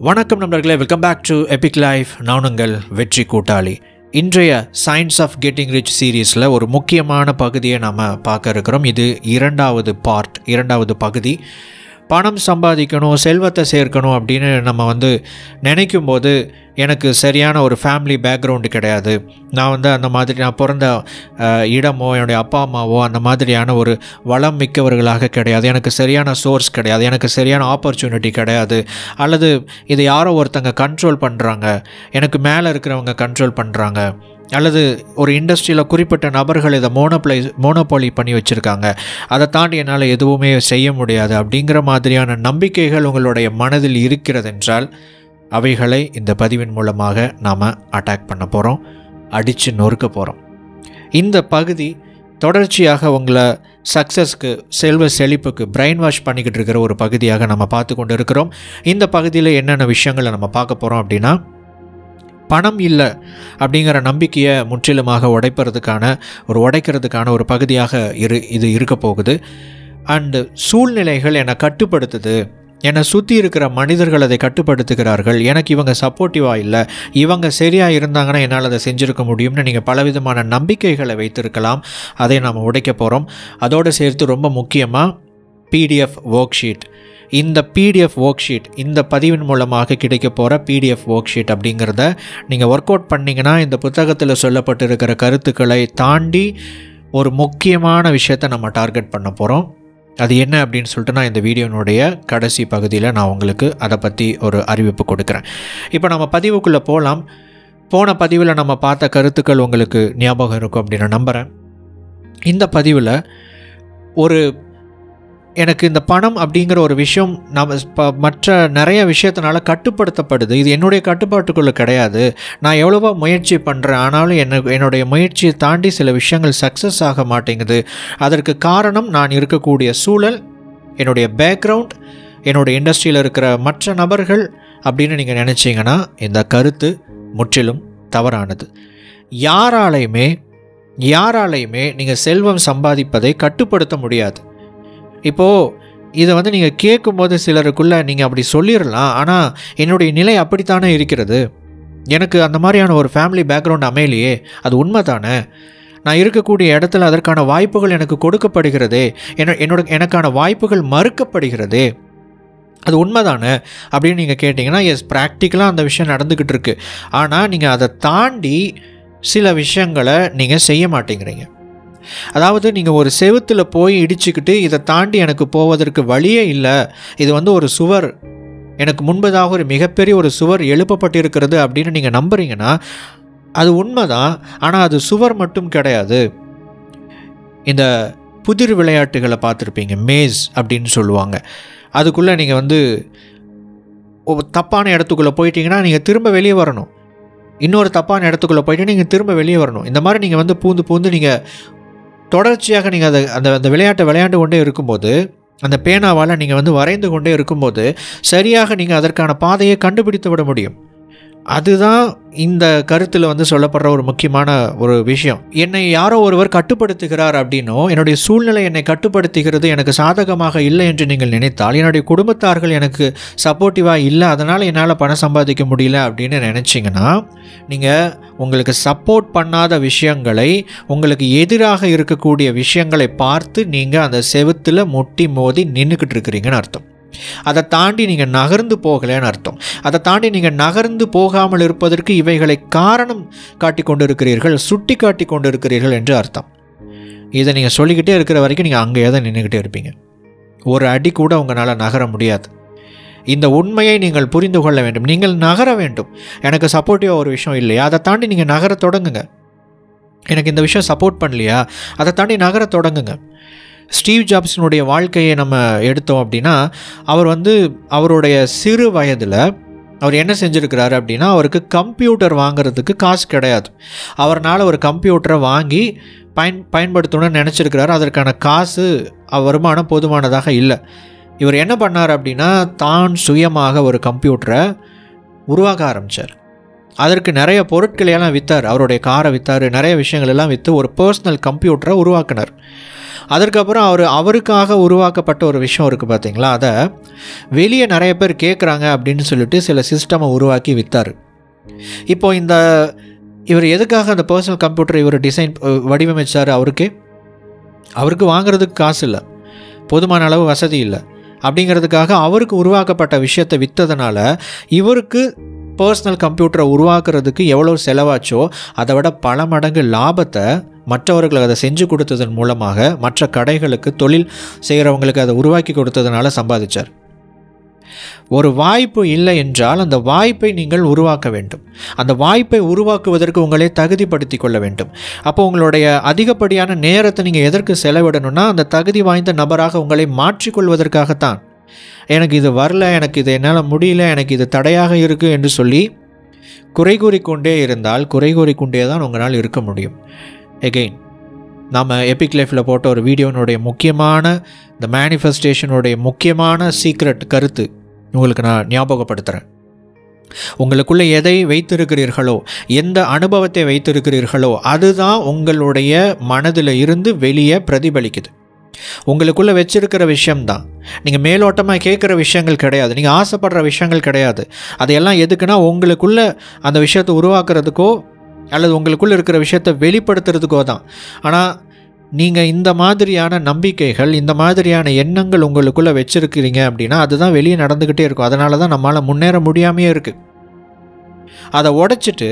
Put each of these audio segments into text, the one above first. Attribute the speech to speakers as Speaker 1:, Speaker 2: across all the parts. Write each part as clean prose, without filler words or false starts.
Speaker 1: வணக்கம் நண்பர்களே, welcome back to epic life. நான் உங்கள் வெற்றி கூட்டாளி. இன்றைய சயின்ஸ் ஆஃப் கெட்டிங் ரிச் சீரீஸில் ஒரு முக்கியமான பகுதியை நாம் பார்க்க இருக்கிறோம். இது இரண்டாவது பகுதி. பணம் சம்பாதிக்கணும், செல்வத்தை சேர்க்கணும் அப்படின்னு நம்ம நினைக்கும் போது எனக்கு சரியான ஒரு ஃபேமிலி பேக்ரவுண்டு கிடையாது. நான் அந்த மாதிரி நான் பிறந்த இடமோ என்னுடைய அப்பா அம்மாவோ அந்த மாதிரியான ஒரு வளம் மிக்கவர்களாக கிடையாது. எனக்கு சரியான சோர்ஸ் கிடையாது, எனக்கு சரியான ஆப்பர்ச்சுனிட்டி கிடையாது, அல்லது இதை யாரோ ஒருத்தங்க கண்ட்ரோல் பண்ணுறாங்க, எனக்கு மேலே இருக்கிறவங்க கண்ட்ரோல் பண்ணுறாங்க, அல்லது ஒரு இண்டஸ்ட்ரியில் குறிப்பிட்ட நபர்கள் இதை மோனோபாலி பண்ணி வச்சுருக்காங்க, அதை தாண்டி என்னால் எதுவுமே செய்ய முடியாது அப்படிங்கிற மாதிரியான நம்பிக்கைகள் உங்களுடைய மனதில் இருக்கிறது என்றால் அவைகளை இந்த பதிவின் மூலமாக நாம் அட்டாக் பண்ண போகிறோம், அடித்து நொறுக்க போகிறோம். இந்த பகுதி தொடர்ச்சியாக உங்களை சக்ஸஸ்க்கு, செல்வ செழிப்புக்கு பிரெயின் வாஷ் பண்ணிக்கிட்டு இருக்கிற ஒரு பகுதியாக நம்ம பார்த்து கொண்டு இருக்கிறோம். இந்த பகுதியில் என்னென்ன விஷயங்களை நம்ம பார்க்க போகிறோம் அப்படின்னா, பணம் இல்லை அப்படிங்கிற நம்பிக்கையை முற்றிலுமாக உடைக்கிறதுக்கான ஒரு பகுதியாக இது இருக்க போகுது. அண்டு சூழ்நிலைகள் என்னை கட்டுப்படுத்துது, என்னை சுற்றி இருக்கிற மனிதர்கள் அதை கட்டுப்படுத்துகிறார்கள், எனக்கு இவங்க சப்போர்ட்டிவாக இல்லை, இவங்க சரியாக இருந்தாங்கன்னா என்னால் அதை செஞ்சுருக்க முடியும்னு நீங்கள் பலவிதமான நம்பிக்கைகளை வைத்திருக்கலாம். அதை நாம் உடைக்க போகிறோம். அதோடு சேர்த்து ரொம்ப முக்கியமாக பிடிஎஃப் ஒர்க் ஷீட், இந்த பிடிஎஃப் ஒர்க் ஷீட், இந்த பதிவின் மூலமாக கிடைக்க போகிற பிடிஎஃப் ஒர்க் ஷீட் அப்படிங்கிறத நீங்கள் ஒர்க் அவுட் பண்ணிங்கன்னா இந்த புத்தகத்தில் சொல்லப்பட்டிருக்கிற கருத்துக்களை தாண்டி ஒரு முக்கியமான விஷயத்தை நம்ம டார்கெட் பண்ண போகிறோம். அது என்ன அப்படின்னு சொல்லிட்டு நான் இந்த வீடியோனுடைய கடைசி பகுதியில் நான் உங்களுக்கு அதை பற்றி ஒரு அறிவிப்பு கொடுக்குறேன். இப்போ நம்ம பதிவுக்குள்ளே போகலாம். போன பதிவில் நம்ம பார்த்த கருத்துக்கள் உங்களுக்கு ஞாபகம் இருக்கும் அப்படின்னு நம்புகிறேன். இந்த பதிவில் எனக்கு இந்த பணம் அப்படிங்கிற ஒரு விஷயம் மற்ற நிறைய விஷயத்தினால கட்டுப்படுத்தப்படுது. இது என்னுடைய கட்டுப்பாட்டுக்குள்ளே கிடையாது. நான் எவ்வளவோ முயற்சி பண்ணுறேன், ஆனாலும் என்னுடைய முயற்சியை தாண்டி சில விஷயங்கள் சக்ஸஸ் ஆக மாட்டேங்குது. அதற்கு காரணம் நான் இருக்கக்கூடிய சூழல், என்னுடைய பேக்ரவுண்ட், என்னுடைய இண்டஸ்ட்ரியில் இருக்கிற மற்ற நபர்கள் அப்படின்னு நீங்கள் நினச்சிங்கன்னா இந்த கருத்து முற்றிலும் தவறானது. யாராலையுமே நீங்கள் செல்வம் சம்பாதிப்பதை கட்டுப்படுத்த முடியாது. இப்போது இதை நீங்கள் கேட்கும்போது சிலருக்குள்ளே நீங்கள் அப்படி சொல்லிடலாம், ஆனால் என்னுடைய நிலை அப்படித்தானே இருக்கிறது, எனக்கு அந்த மாதிரியான ஒரு ஃபேமிலி பேக்ரவுண்ட் அமையலையே, அது உண்மை தானே, நான் இருக்கக்கூடிய இடத்துல அதற்கான வாய்ப்புகள் எனக்கு கொடுக்கப்படுகிறதே, எனக்கான வாய்ப்புகள் மறுக்கப்படுகிறதே, அது உண்மை தானே அப்படின்னு நீங்கள் கேட்டிங்கன்னா, ப்ராக்டிக்கலாக அந்த விஷயம் நடந்துக்கிட்டு இருக்கு. ஆனால் நீங்கள் அதை தாண்டி சில விஷயங்களை நீங்கள் செய்ய மாட்டேங்கிறீங்க. அதாவது நீங்கள் ஒரு செவுத்தில் போய் இடிச்சுக்கிட்டு இதை தாண்டி எனக்கு போவதற்கு வழியே இல்லை, இது ஒரு சுவர், எனக்கு முன்பதாக ஒரு மிகப்பெரிய ஒரு சுவர் எழுப்பப்பட்டிருக்கிறது அப்படின்னு நீங்கள் நம்புறீங்கன்னா அது உண்மைதான். ஆனால் அது சுவர் மட்டும் கிடையாது. இந்த புதிர் விளையாட்டுகளை பார்த்துருப்பீங்க, மேஸ் அப்படின்னு சொல்லுவாங்க. அதுக்குள்ளே நீங்கள் தப்பான இடத்துக்குள்ளே போயிட்டீங்கன்னா நீங்கள் திரும்ப வெளியே வரணும், இன்னொரு தப்பான இடத்துக்குள்ளே போயிட்டு நீங்கள் திரும்ப வெளியே வரணும். இந்த மாதிரி நீங்கள் பூந்து நீங்கள் தொடர்ச்சியாக நீங்கள் அந்த விளையாட்டை விளையாண்டு கொண்டே இருக்கும்போது, அந்த பேனாவால் நீங்கள் வரைந்து கொண்டே இருக்கும்போது சரியாக நீங்கள் அதற்கான பாதையை கண்டுபிடித்து விட முடியும். அதுதான் இந்த கருத்தில் சொல்லப்படுற ஒரு முக்கியமான ஒரு விஷயம். என்னை யாரோ ஒருவர் கட்டுப்படுத்துகிறார் அப்படின்னோ, என்னுடைய சூழ்நிலை என்னை கட்டுப்படுத்துகிறது, எனக்கு சாதகமாக இல்லை என்று நீங்கள் நினைத்தால், என்னுடைய குடும்பத்தார்கள் எனக்கு சப்போர்ட்டிவாக இல்லை, அதனால் என்னால் பணம் சம்பாதிக்க முடியல அப்படின்னு நினச்சிங்கன்னா, நீங்கள் உங்களுக்கு சப்போர்ட் பண்ணாத விஷயங்களை, உங்களுக்கு எதிராக இருக்கக்கூடிய விஷயங்களை பார்த்து நீங்கள் அந்த செவுத்தில் முட்டி மோதி நின்றுக்கிட்டு இருக்கிறீங்கன்னு அர்த்தம். அதை தாண்டி நீங்கள் நகர்ந்து போகலைன்னு அர்த்தம். அதை தாண்டி நீங்கள் நகர்ந்து போகாமல் இருப்பதற்கு இவைகளை காரணம் காட்டி கொண்டு இருக்கிறீர்கள், சுட்டி காட்டி கொண்டு இருக்கிறீர்கள் என்று அர்த்தம். இதை நீங்கள் சொல்லிக்கிட்டே இருக்கிற வரைக்கும் நீங்கள் அங்கேயே தான் நின்றுக்கிட்டே இருப்பீங்க. ஒரு அடி கூட உங்களால் நகர முடியாது. இந்த உண்மையை நீங்கள் புரிந்து கொள்ள வேண்டும். நீங்கள் நகர வேண்டும். எனக்கு சப்போர்ட்டிவாக ஒரு விஷயம் இல்லையா, அதை தாண்டி நீங்கள் நகர தொடங்குங்க. எனக்கு இந்த விஷயம் சப்போர்ட் பண்ணலையா, அதை தாண்டி நகர தொடங்குங்க. ஸ்டீவ் ஜாப்ஸினுடைய வாழ்க்கையை நம்ம எடுத்தோம் அப்படின்னா, அவர் அவருடைய சிறு வயதில் அவர் என்ன செஞ்சுருக்கிறாரு அப்படின்னா, அவருக்கு கம்ப்யூட்டர் வாங்கிறதுக்கு காசு கிடையாது. அவரால் ஒரு கம்ப்யூட்டரை வாங்கி பயன்படுத்தணும்னு நினச்சிருக்கிறாரு. அதற்கான காசு வருமானம் போதுமானதாக இல்லை. இவர் என்ன பண்ணார் அப்படின்னா, தான் சுயமாக ஒரு கம்ப்யூட்டரை உருவாக்க ஆரம்பித்தார். அதற்கு நிறைய பொருட்களையெல்லாம் விற்றார். அவருடைய காரை விற்றார், நிறைய விஷயங்கள் எல்லாம் விற்று ஒரு பர்சனல் கம்ப்யூட்டரை உருவாக்கினார். அதற்கப்புறம் அவருக்காக உருவாக்கப்பட்ட ஒரு விஷயம் இருக்குது பார்த்தீங்களா, அதை வெளியே நிறைய பேர் கேட்குறாங்க அப்படின்னு சொல்லிட்டு சில சிஸ்டமை உருவாக்கி விற்றார். இப்போ இவர் எதுக்காக அந்த பர்சனல் கம்ப்யூட்டர் இவர் வடிவமைச்சார்? அவருக்கு வாங்குறதுக்கு காசு இல்லை, போதுமான அளவு வசதி இல்லை. அப்படிங்கிறதுக்காக அவருக்கு உருவாக்கப்பட்ட விஷயத்தை விற்றதுனால இவருக்கு பர்சனல் கம்ப்யூட்டரை உருவாக்குறதுக்கு எவ்வளோ செலவாச்சோ அதை விட பல மடங்கு லாபத்தை மற்றவர்களுக்கு அதை செஞ்சு கொடுத்ததன் மூலமாக மற்ற கடைகளுக்கு, தொழில் செய்கிறவங்களுக்கு அதை உருவாக்கி கொடுத்ததுனால சம்பாதிச்சார். ஒரு வாய்ப்பு இல்லை என்றால் அந்த வாய்ப்பை நீங்கள் உருவாக்க வேண்டும். அந்த வாய்ப்பை உருவாக்குவதற்கு உங்களை தகுதிப்படுத்தி கொள்ள வேண்டும். அப்போ உங்களுடைய அதிகப்படியான நேரத்தை நீங்கள் எதற்கு செலவிடணும்னா அந்த தகுதி வாய்ந்த நபராக உங்களை மாற்றிக்கொள்வதற்காகத்தான். எனக்கு இது வரல, எனக்கு இது என்னால் முடியல, எனக்கு இது தடையாக இருக்குது என்று சொல்லி குறை கூறிக்கொண்டே இருந்தால் குறை கூறிக்கொண்டே தான் உங்களால் இருக்க முடியும். எகெயின் நாம் எபிக் லைஃப்பில் போட்ட ஒரு வீடியோனுடைய முக்கியமான இந்த மேனிஃபெஸ்டேஷனுடைய முக்கியமான சீக்ரெட் கருத்து உங்களுக்கு நான் ஞாபகப்படுத்துகிறேன். உங்களுக்குள்ளே எதை வைத்திருக்கிறீர்களோ, எந்த அனுபவத்தை வைத்திருக்கிறீர்களோ அதுதான் உங்களுடைய மனதில் இருந்து வெளியே பிரதிபலிக்குது. உங்களுக்குள்ளே வச்சிருக்கிற விஷயம்தான். நீங்கள் மேலோட்டமாக கேட்குற விஷயங்கள் கிடையாது, நீங்கள் ஆசைப்படுற விஷயங்கள் கிடையாது. அதையெல்லாம் எதுக்குன்னா உங்களுக்குள்ளே அந்த விஷயத்தை உருவாக்குறதுக்கோ அல்லது உங்களுக்குள்ளே இருக்கிற விஷயத்தை வெளிப்படுத்துறதுக்கோ தான். ஆனால் நீங்கள் இந்த மாதிரியான நம்பிக்கைகள், இந்த மாதிரியான எண்ணங்கள் உங்களுக்குள்ளே வச்சுருக்கிறீங்க அப்படின்னா அதுதான் வெளியே நடந்துக்கிட்டே இருக்கும். அதனால தான் நம்மளால் முன்னேற முடியாமையே இருக்குது. அதை உடைச்சிட்டு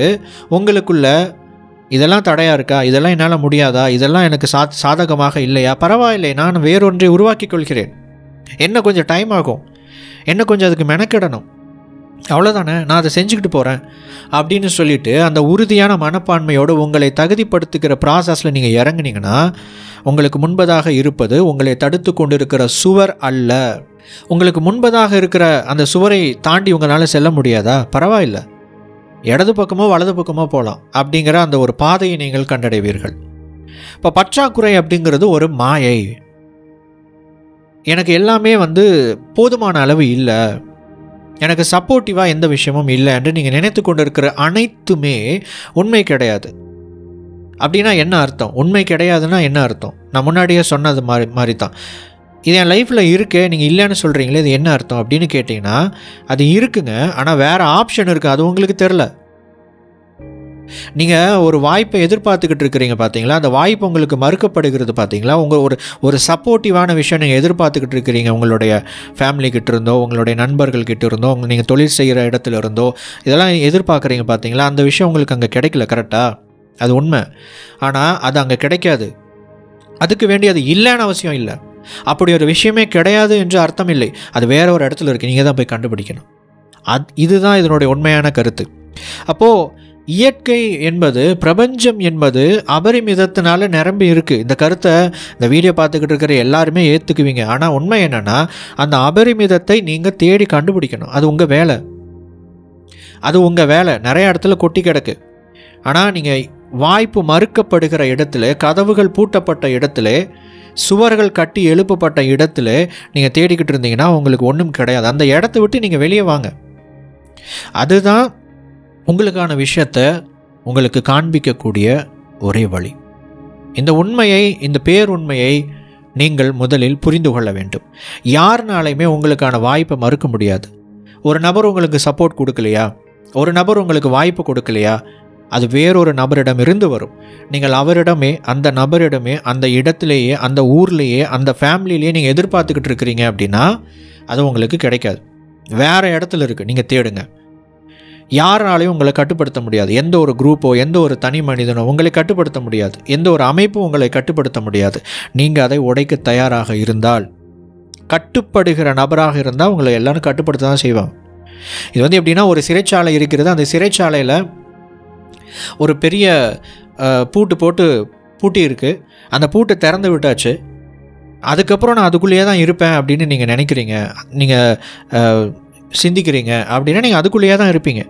Speaker 1: உங்களுக்குள்ள இதெல்லாம் தடையாக இருக்கா, இதெல்லாம் என்னால் முடியாதா, இதெல்லாம் எனக்கு சாதகமாக இல்லையா, பரவாயில்லை, நான் வேறொன்றை உருவாக்கி கொள்கிறேன், என்ன கொஞ்சம் டைம் ஆகும், என்ன கொஞ்சம் அதுக்கு மெனக்கிடணும், அவ்வளோதானே, நான் அதை செஞ்சுக்கிட்டு போகிறேன் அப்படின்னு சொல்லிவிட்டு அந்த உறுதியான மனப்பான்மையோடு உங்களை தகுதிப்படுத்துகிற ப்ராசஸில் நீங்கள் இறங்குனீங்கன்னா உங்களுக்கு முன்பதாக இருப்பது உங்களை தடுத்து கொண்டு இருக்கிற சுவர் அல்ல. உங்களுக்கு முன்பதாக இருக்கிற அந்த சுவரை தாண்டி உங்களால் செல்ல முடியாதா, பரவாயில்லை, இடது பக்கமோ வலது பக்கமோ போகலாம் அப்படிங்கிற அந்த ஒரு பாதையை நீங்கள் கண்டடைவீர்கள். இப்போ பற்றாக்குறை அப்படிங்கிறது ஒரு மாயை. எனக்கு எல்லாமே போதுமான அளவு இல்லை, எனக்கு சப்போர்ட்டிவாக எந்த விஷயமும் இல்லை என்று நீங்கள் நினைத்து கொண்டு இருக்கிற அனைத்துமே உண்மை கிடையாது. அப்படின்னா என்ன அர்த்தம்? உண்மை கிடையாதுன்னா என்ன அர்த்தம்? நான் முன்னாடியே சொன்னது மாதிரி தான். இது என் லைஃப்பில் இருக்கே, நீங்கள் இல்லைன்னு சொல்கிறீங்களே, இது என்ன அர்த்தம் அப்படின்னு கேட்டிங்கன்னா அது இருக்குங்க, ஆனால் வேறு ஆப்ஷன் இருக்குது, அது உங்களுக்கு தெரில. நீங்கள் ஒரு வாய்ப்பை எதிர்பார்த்துக்கிட்டு இருக்கிறீங்க பார்த்தீங்களா, அந்த வாய்ப்பு உங்களுக்கு மறுக்கப்படுகிறது பார்த்தீங்களா. உங்கள் ஒரு சப்போர்ட்டிவான விஷயம் நீங்கள் எதிர்பார்த்துக்கிட்டு இருக்கிறீங்க, உங்களுடைய ஃபேமிலிக்கிட்ட இருந்தோ, உங்களுடைய நண்பர்கள்கிட்ட இருந்தோ, நீங்கள் தொழில் செய்கிற இடத்துல இருந்தோ இதெல்லாம் எதிர்பார்க்குறீங்க பார்த்தீங்களா. அந்த விஷயம் உங்களுக்கு அங்கே கிடைக்கல, கரெக்டாக, அது உண்மை. ஆனால் அது அங்கே கிடைக்காது. அதுக்கு வேண்டி அது இல்லைன்னு அவசியம் இல்லை. அப்படி ஒரு விஷயமே கிடையாது என்று அர்த்தம் இல்லை. அது வேற ஒரு இடத்துல இருக்குது, நீங்கள் தான் போய் கண்டுபிடிக்கணும். இதுதான் இதனுடைய உண்மையான கருத்து. அப்போது இயற்கை என்பது, பிரபஞ்சம் என்பது அபரிமிதத்தினால நிரம்பி இருக்குது. இந்த கருத்தை இந்த வீடியோ பார்த்துக்கிட்டு இருக்கிற எல்லாருமே ஏற்றுக்குவீங்க. ஆனால் உண்மை என்னென்னா அந்த அபரிமிதத்தை நீங்கள் தேடி கண்டுபிடிக்கணும். அது உங்கள் வேலை, அது உங்கள் வேலை. நிறைய இடத்துல கொட்டி கிடக்கு. ஆனால் நீங்கள் வாய்ப்பு மறுக்கப்படுகிற இடத்துல, கதவுகள் பூட்டப்பட்ட இடத்துல, சுவர்கள் கட்டி எழுப்பப்பட்ட இடத்துல நீங்கள் தேடிக்கிட்டு இருந்தீங்கன்னா உங்களுக்கு ஒன்றும் கிடையாது. அந்த இடத்த விட்டு நீங்கள் வெளியே வாங்க. அதுதான் உங்களுக்கான விஷயத்தை உங்களுக்கு காண்பிக்கக்கூடிய ஒரே வழி. இந்த உண்மையை, இந்த பேருண்மையை நீங்கள் முதலில் புரிந்து கொள்ள வேண்டும். யாருனாலையுமே உங்களுக்கான வாய்ப்பை மறுக்க முடியாது. ஒரு நபர் உங்களுக்கு சப்போர்ட் கொடுக்கலையா, ஒரு நபர் உங்களுக்கு வாய்ப்பு கொடுக்கலையா, அது வேறொரு நபரிடம் இருந்து வரும். நீங்கள் அவரிடமே, அந்த நபரிடமே, அந்த இடத்துலையே, அந்த ஊர்லேயே, அந்த ஃபேமிலியிலேயே நீங்கள் எதிர்பார்த்துக்கிட்டு இருக்கிறீங்க அப்படின்னா அது உங்களுக்கு கிடைக்காது. வேறு இடத்துல இருக்குது, நீங்கள் தேடுங்க. யாராலையும் உங்களை கட்டுப்படுத்த முடியாது. எந்த ஒரு குரூப்போ, எந்த ஒரு தனி மனிதனோ உங்களை கட்டுப்படுத்த முடியாது. எந்த ஒரு அமைப்பும் உங்களை கட்டுப்படுத்த முடியாது. நீங்கள் அதை உடைக்க தயாராக இருந்தால், கட்டுப்படுகிற நபராக இருந்தால் உங்களை எல்லாரும் கட்டுப்படுத்த தான் செய்வாங்க. இது எப்படின்னா, ஒரு சிறைச்சாலை இருக்கிறது, அந்த சிறைச்சாலையில் ஒரு பெரிய பூட்டி இருக்குது. அந்த பூட்டை திறந்து விட்டாச்சு, அதுக்கப்புறம் நான் அதுக்குள்ளேயே தான் இருப்பேன் அப்படின்னு நீங்கள் நினைக்கிறீங்க, நீங்கள் சிந்திக்கிறீங்க அப்படின்னா நீங்கள் அதுக்குள்ளேயே தான் இருப்பீங்க.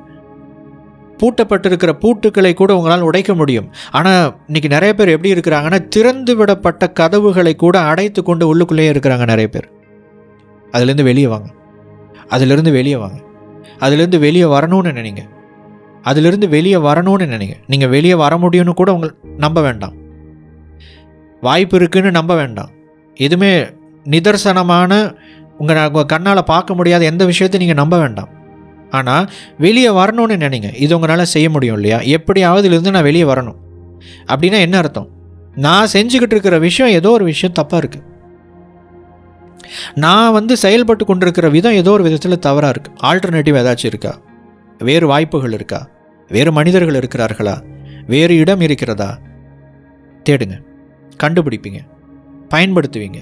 Speaker 1: பூட்டப்பட்டிருக்கிற பூட்டுக்களை கூட உங்களால் உடைக்க முடியும். ஆனால் இன்றைக்கி நிறைய பேர் எப்படி இருக்கிறாங்கன்னா, திறந்து விடப்பட்ட கதவுகளை கூட அடைத்து கொண்டு உள்ளுக்குள்ளேயே இருக்கிறாங்க நிறைய பேர். அதுலேருந்து வெளியே வாங்க, அதிலிருந்து வெளியே வாங்க, அதுலேருந்து வெளியே வரணும்னு நினைங்க, அதிலிருந்து வெளியே வரணும்னு நினைங்க. நீங்கள் வெளியே வர முடியும்னு கூட நம்ப வேண்டாம். வாய்ப்பு இருக்குன்னு நம்ப வேண்டாம். எதுவுமே நிதர்சனமான உங்கள் கண்ணால் பார்க்க முடியாத எந்த விஷயத்தையும் நீங்கள் நம்ப வேண்டாம். ஆனால் வெளியே வரணும்னு நினைங்க. இது உங்களால் செய்ய முடியும் இல்லையா? எப்படியாவது இருந்து நான் வெளியே வரணும் அப்படின்னா என்ன அர்த்தம்? நான் செஞ்சுக்கிட்டு இருக்கிற விஷயம் ஏதோ ஒரு விஷயம் தப்பாக இருக்குது. நான் செயல்பட்டு கொண்டிருக்கிற விதம் ஏதோ ஒரு விதத்தில் தவறாக இருக்குது. ஆல்டர்னேட்டிவ் ஏதாச்சும் இருக்கா? வேறு வாய்ப்புகள் இருக்கா? வேறு மனிதர்கள் இருக்கிறார்களா? வேறு இடம் இருக்கிறதா? தேடுங்க, கண்டுபிடிப்பீங்க, பயன்படுத்துவீங்க.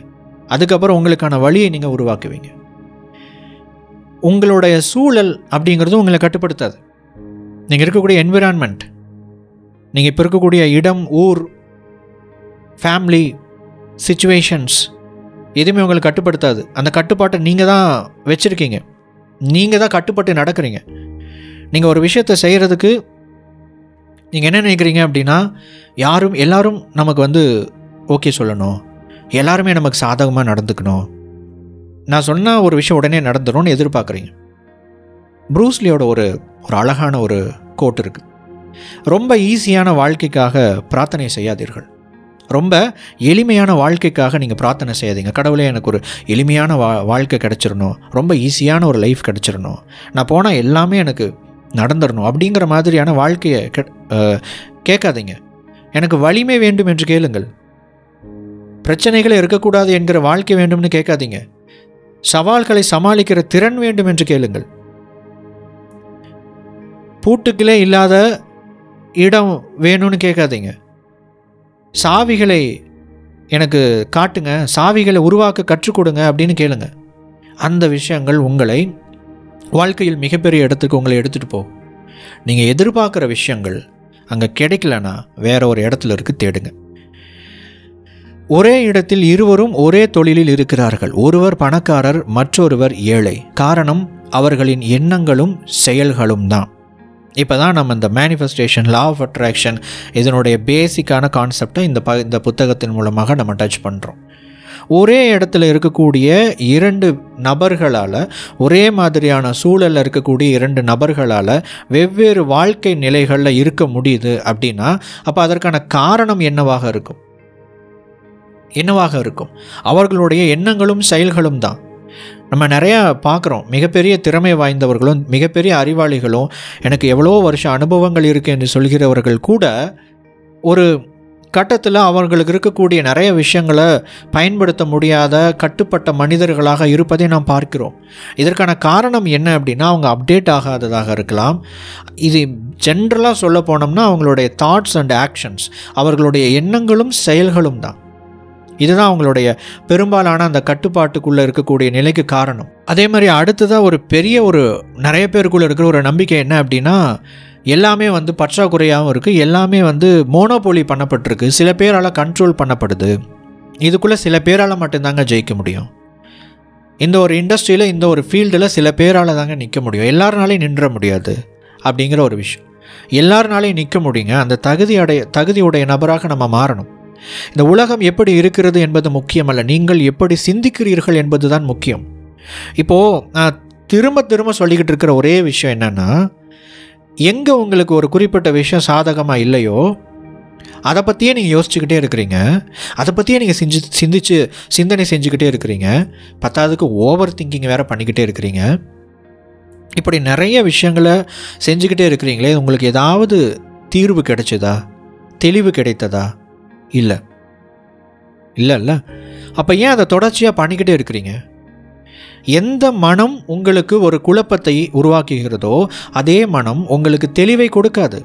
Speaker 1: அதுக்கப்புறம் உங்களுக்கான வழியை நீங்கள் உருவாக்குவீங்க. உங்களுடைய சூழல் அப்படிங்கிறது உங்களை கட்டுப்படுத்தாது. நீங்கள் இருக்கக்கூடிய என்விரான்மெண்ட், நீங்கள் இப்போ இருக்கக்கூடிய இடம், ஊர், ஃபேமிலி, சிச்சுவேஷன்ஸ் எதுவுமே உங்களை கட்டுப்படுத்தாது. அந்த கட்டுப்பாட்டை நீங்கள் தான் வச்சுருக்கீங்க. நீங்கள் தான் கட்டுப்பட்டு நடக்கிறீங்க. நீங்கள் ஒரு விஷயத்தை செய்கிறதுக்கு நீங்கள் என்ன நினைக்கிறீங்க அப்படின்னா, எல்லாரும் நமக்கு ஓகே சொல்லணும், எல்லாருமே நமக்கு சாதகமாக நடந்துக்கணும், நான் சொன்னால் ஒரு விஷயம் உடனே நடந்துடும்னு எதிர்பார்க்குறீங்க. ப்ரூஸ்லியோட ஒரு அழகான ஒரு கோட் இருக்குது. ரொம்ப ஈஸியான வாழ்க்கைக்காக பிரார்த்தனை செய்யாதீர்கள், ரொம்ப எளிமையான வாழ்க்கைக்காக நீங்கள் பிரார்த்தனை செய்யாதீங்க. கடவுளே எனக்கு ஒரு எளிமையான வாழ்க்கை கிடச்சிடணும், ரொம்ப ஈஸியான ஒரு லைஃப் கிடச்சிடணும், நான் போனால் எல்லாமே எனக்கு நடந்துடணும் அப்படிங்கிற மாதிரியான வாழ்க்கையை கேட்காதீங்க. எனக்கு வலிமை வேண்டும் என்று கேளுங்கள். பிரச்சனைகளே இருக்கக்கூடாது என்கிற வாழ்க்கை வேண்டும்னு கேட்காதீங்க. சவால்களை சமாளிக்கிற திறன் வேண்டும் என்று கேளுங்கள். பூட்டுக்களே இல்லாத இடம் வேணும்னு கேட்காதீங்க. சாவிகளை எனக்கு காட்டுங்க, சாவிகளை உருவாக்க கற்றுக் கொடுங்க அப்படின்னு கேளுங்க. அந்த விஷயங்கள் உங்களை வாழ்க்கையில் மிகப்பெரிய இடத்துக்கு உங்களை எடுத்துகிட்டு போகும். நீங்கள் எதிர்பார்க்குற விஷயங்கள் அங்கே கிடைக்கலன்னா வேற ஒரு இடத்துல இருக்கு, தேடுங்க. ஒரே இடத்தில் இருவரும் ஒரே தொழிலில் இருக்கிறார்கள். ஒருவர் பணக்காரர், மற்றொருவர் ஏழை. காரணம் அவர்களின் எண்ணங்களும் செயல்களும் தான். இப்போ தான் நம்ம இந்த மேனிஃபெஸ்டேஷன், லா ஆஃப் அட்ராக்ஷன் இதனுடைய பேசிக்கான கான்செப்டை இந்த புத்தகத்தின் மூலமாக நம்ம டச் பண்ணுறோம். ஒரே இடத்துல இருக்கக்கூடிய இரண்டு நபர்களால், ஒரே மாதிரியான சூழலில் இருக்கக்கூடிய இரண்டு நபர்களால் வெவ்வேறு வாழ்க்கை நிலைகளில் இருக்க முடியுது அப்படின்னா அப்போ அதற்கான காரணம் என்னவாக இருக்கும்? அவர்களுடைய எண்ணங்களும் செயல்களும் தான். நம்ம நிறையா பார்க்குறோம். மிகப்பெரிய திறமை வாய்ந்தவர்களும் மிகப்பெரிய அறிவாளிகளும் எனக்கு எவ்வளோ வருஷம் அனுபவங்கள் இருக்குது என்று சொல்கிறவர்கள் கூட ஒரு கட்டத்தில் அவர்களுக்கு இருக்கக்கூடிய நிறைய விஷயங்களை பயன்படுத்த முடியாத கட்டுப்பட்ட மனிதர்களாக இருப்பதை நாம் பார்க்கிறோம். இதற்கான காரணம் என்ன அப்படின்னா அவங்க அப்டேட் ஆகாததாக இருக்கலாம். இது ஜென்ரலாக சொல்ல போனோம்னா அவங்களுடைய தாட்ஸ் அண்ட் ஆக்ஷன்ஸ், அவர்களுடைய எண்ணங்களும் செயல்களும் தான். இதுதான் அவங்களுடைய பெரும்பாலான அந்த கட்டுப்பாட்டுக்குள்ளே இருக்கக்கூடிய நிலைக்கு காரணம். அதே மாதிரி அடுத்ததாக நிறைய பேருக்குள்ளே இருக்கிற ஒரு நம்பிக்கை என்ன அப்படின்னா, எல்லாமே பற்றாக்குறையாகவும் இருக்குது, எல்லாமே மோனோபோலி பண்ணப்பட்டிருக்கு, சில பேரால் கண்ட்ரோல் பண்ணப்படுது, இதுக்குள்ளே சில பேரால் மட்டும்தாங்க ஜெயிக்க முடியும், இந்த ஒரு இண்டஸ்ட்ரியில் இந்த ஒரு ஃபீல்டில் சில பேரால் தாங்க நிற்க முடியும், எல்லாருனாலையும் நின்ற முடியாது அப்படிங்கிற ஒரு விஷயம். எல்லாருனாலையும் நிற்க முடியுங்க. அந்த தகுதியுடைய நபராக நம்ம மாறணும். இந்த உலகம் எப்படி இருக்கிறது என்பது முக்கியமல்ல, நீங்கள் எப்படி சிந்திக்கிறீர்கள் என்பது தான் முக்கியம். இப்போது நான் திரும்ப சொல்லிக்கிட்டு இருக்கிற ஒரே விஷயம் என்னென்னா, எங்கே உங்களுக்கு ஒரு குறிப்பிட்ட விஷயம் சாதகமாக இல்லையோ அதை பற்றியே நீங்கள் யோசிச்சுக்கிட்டே இருக்கிறீங்க, அதை பற்றியே நீங்கள் சிந்தனை செஞ்சுக்கிட்டே இருக்கிறீங்க, பத்தாவதுக்கு ஓவர் திங்கிங் வேறு பண்ணிக்கிட்டே இருக்கிறீங்க. இப்படி நிறைய விஷயங்களை செஞ்சுக்கிட்டே இருக்கிறீங்களே, உங்களுக்கு ஏதாவது தீர்வு கிடைச்சதா, தெளிவு கிடைத்ததா? இல்லை. அப்போ ஏன் அதை தொடர்ச்சியாக பண்ணிக்கிட்டே இருக்கிறீங்க? எந்த மனம் உங்களுக்கு ஒரு குழப்பத்தை உருவாக்குகிறதோ அதே மனம் உங்களுக்கு தெளிவை கொடுக்காது,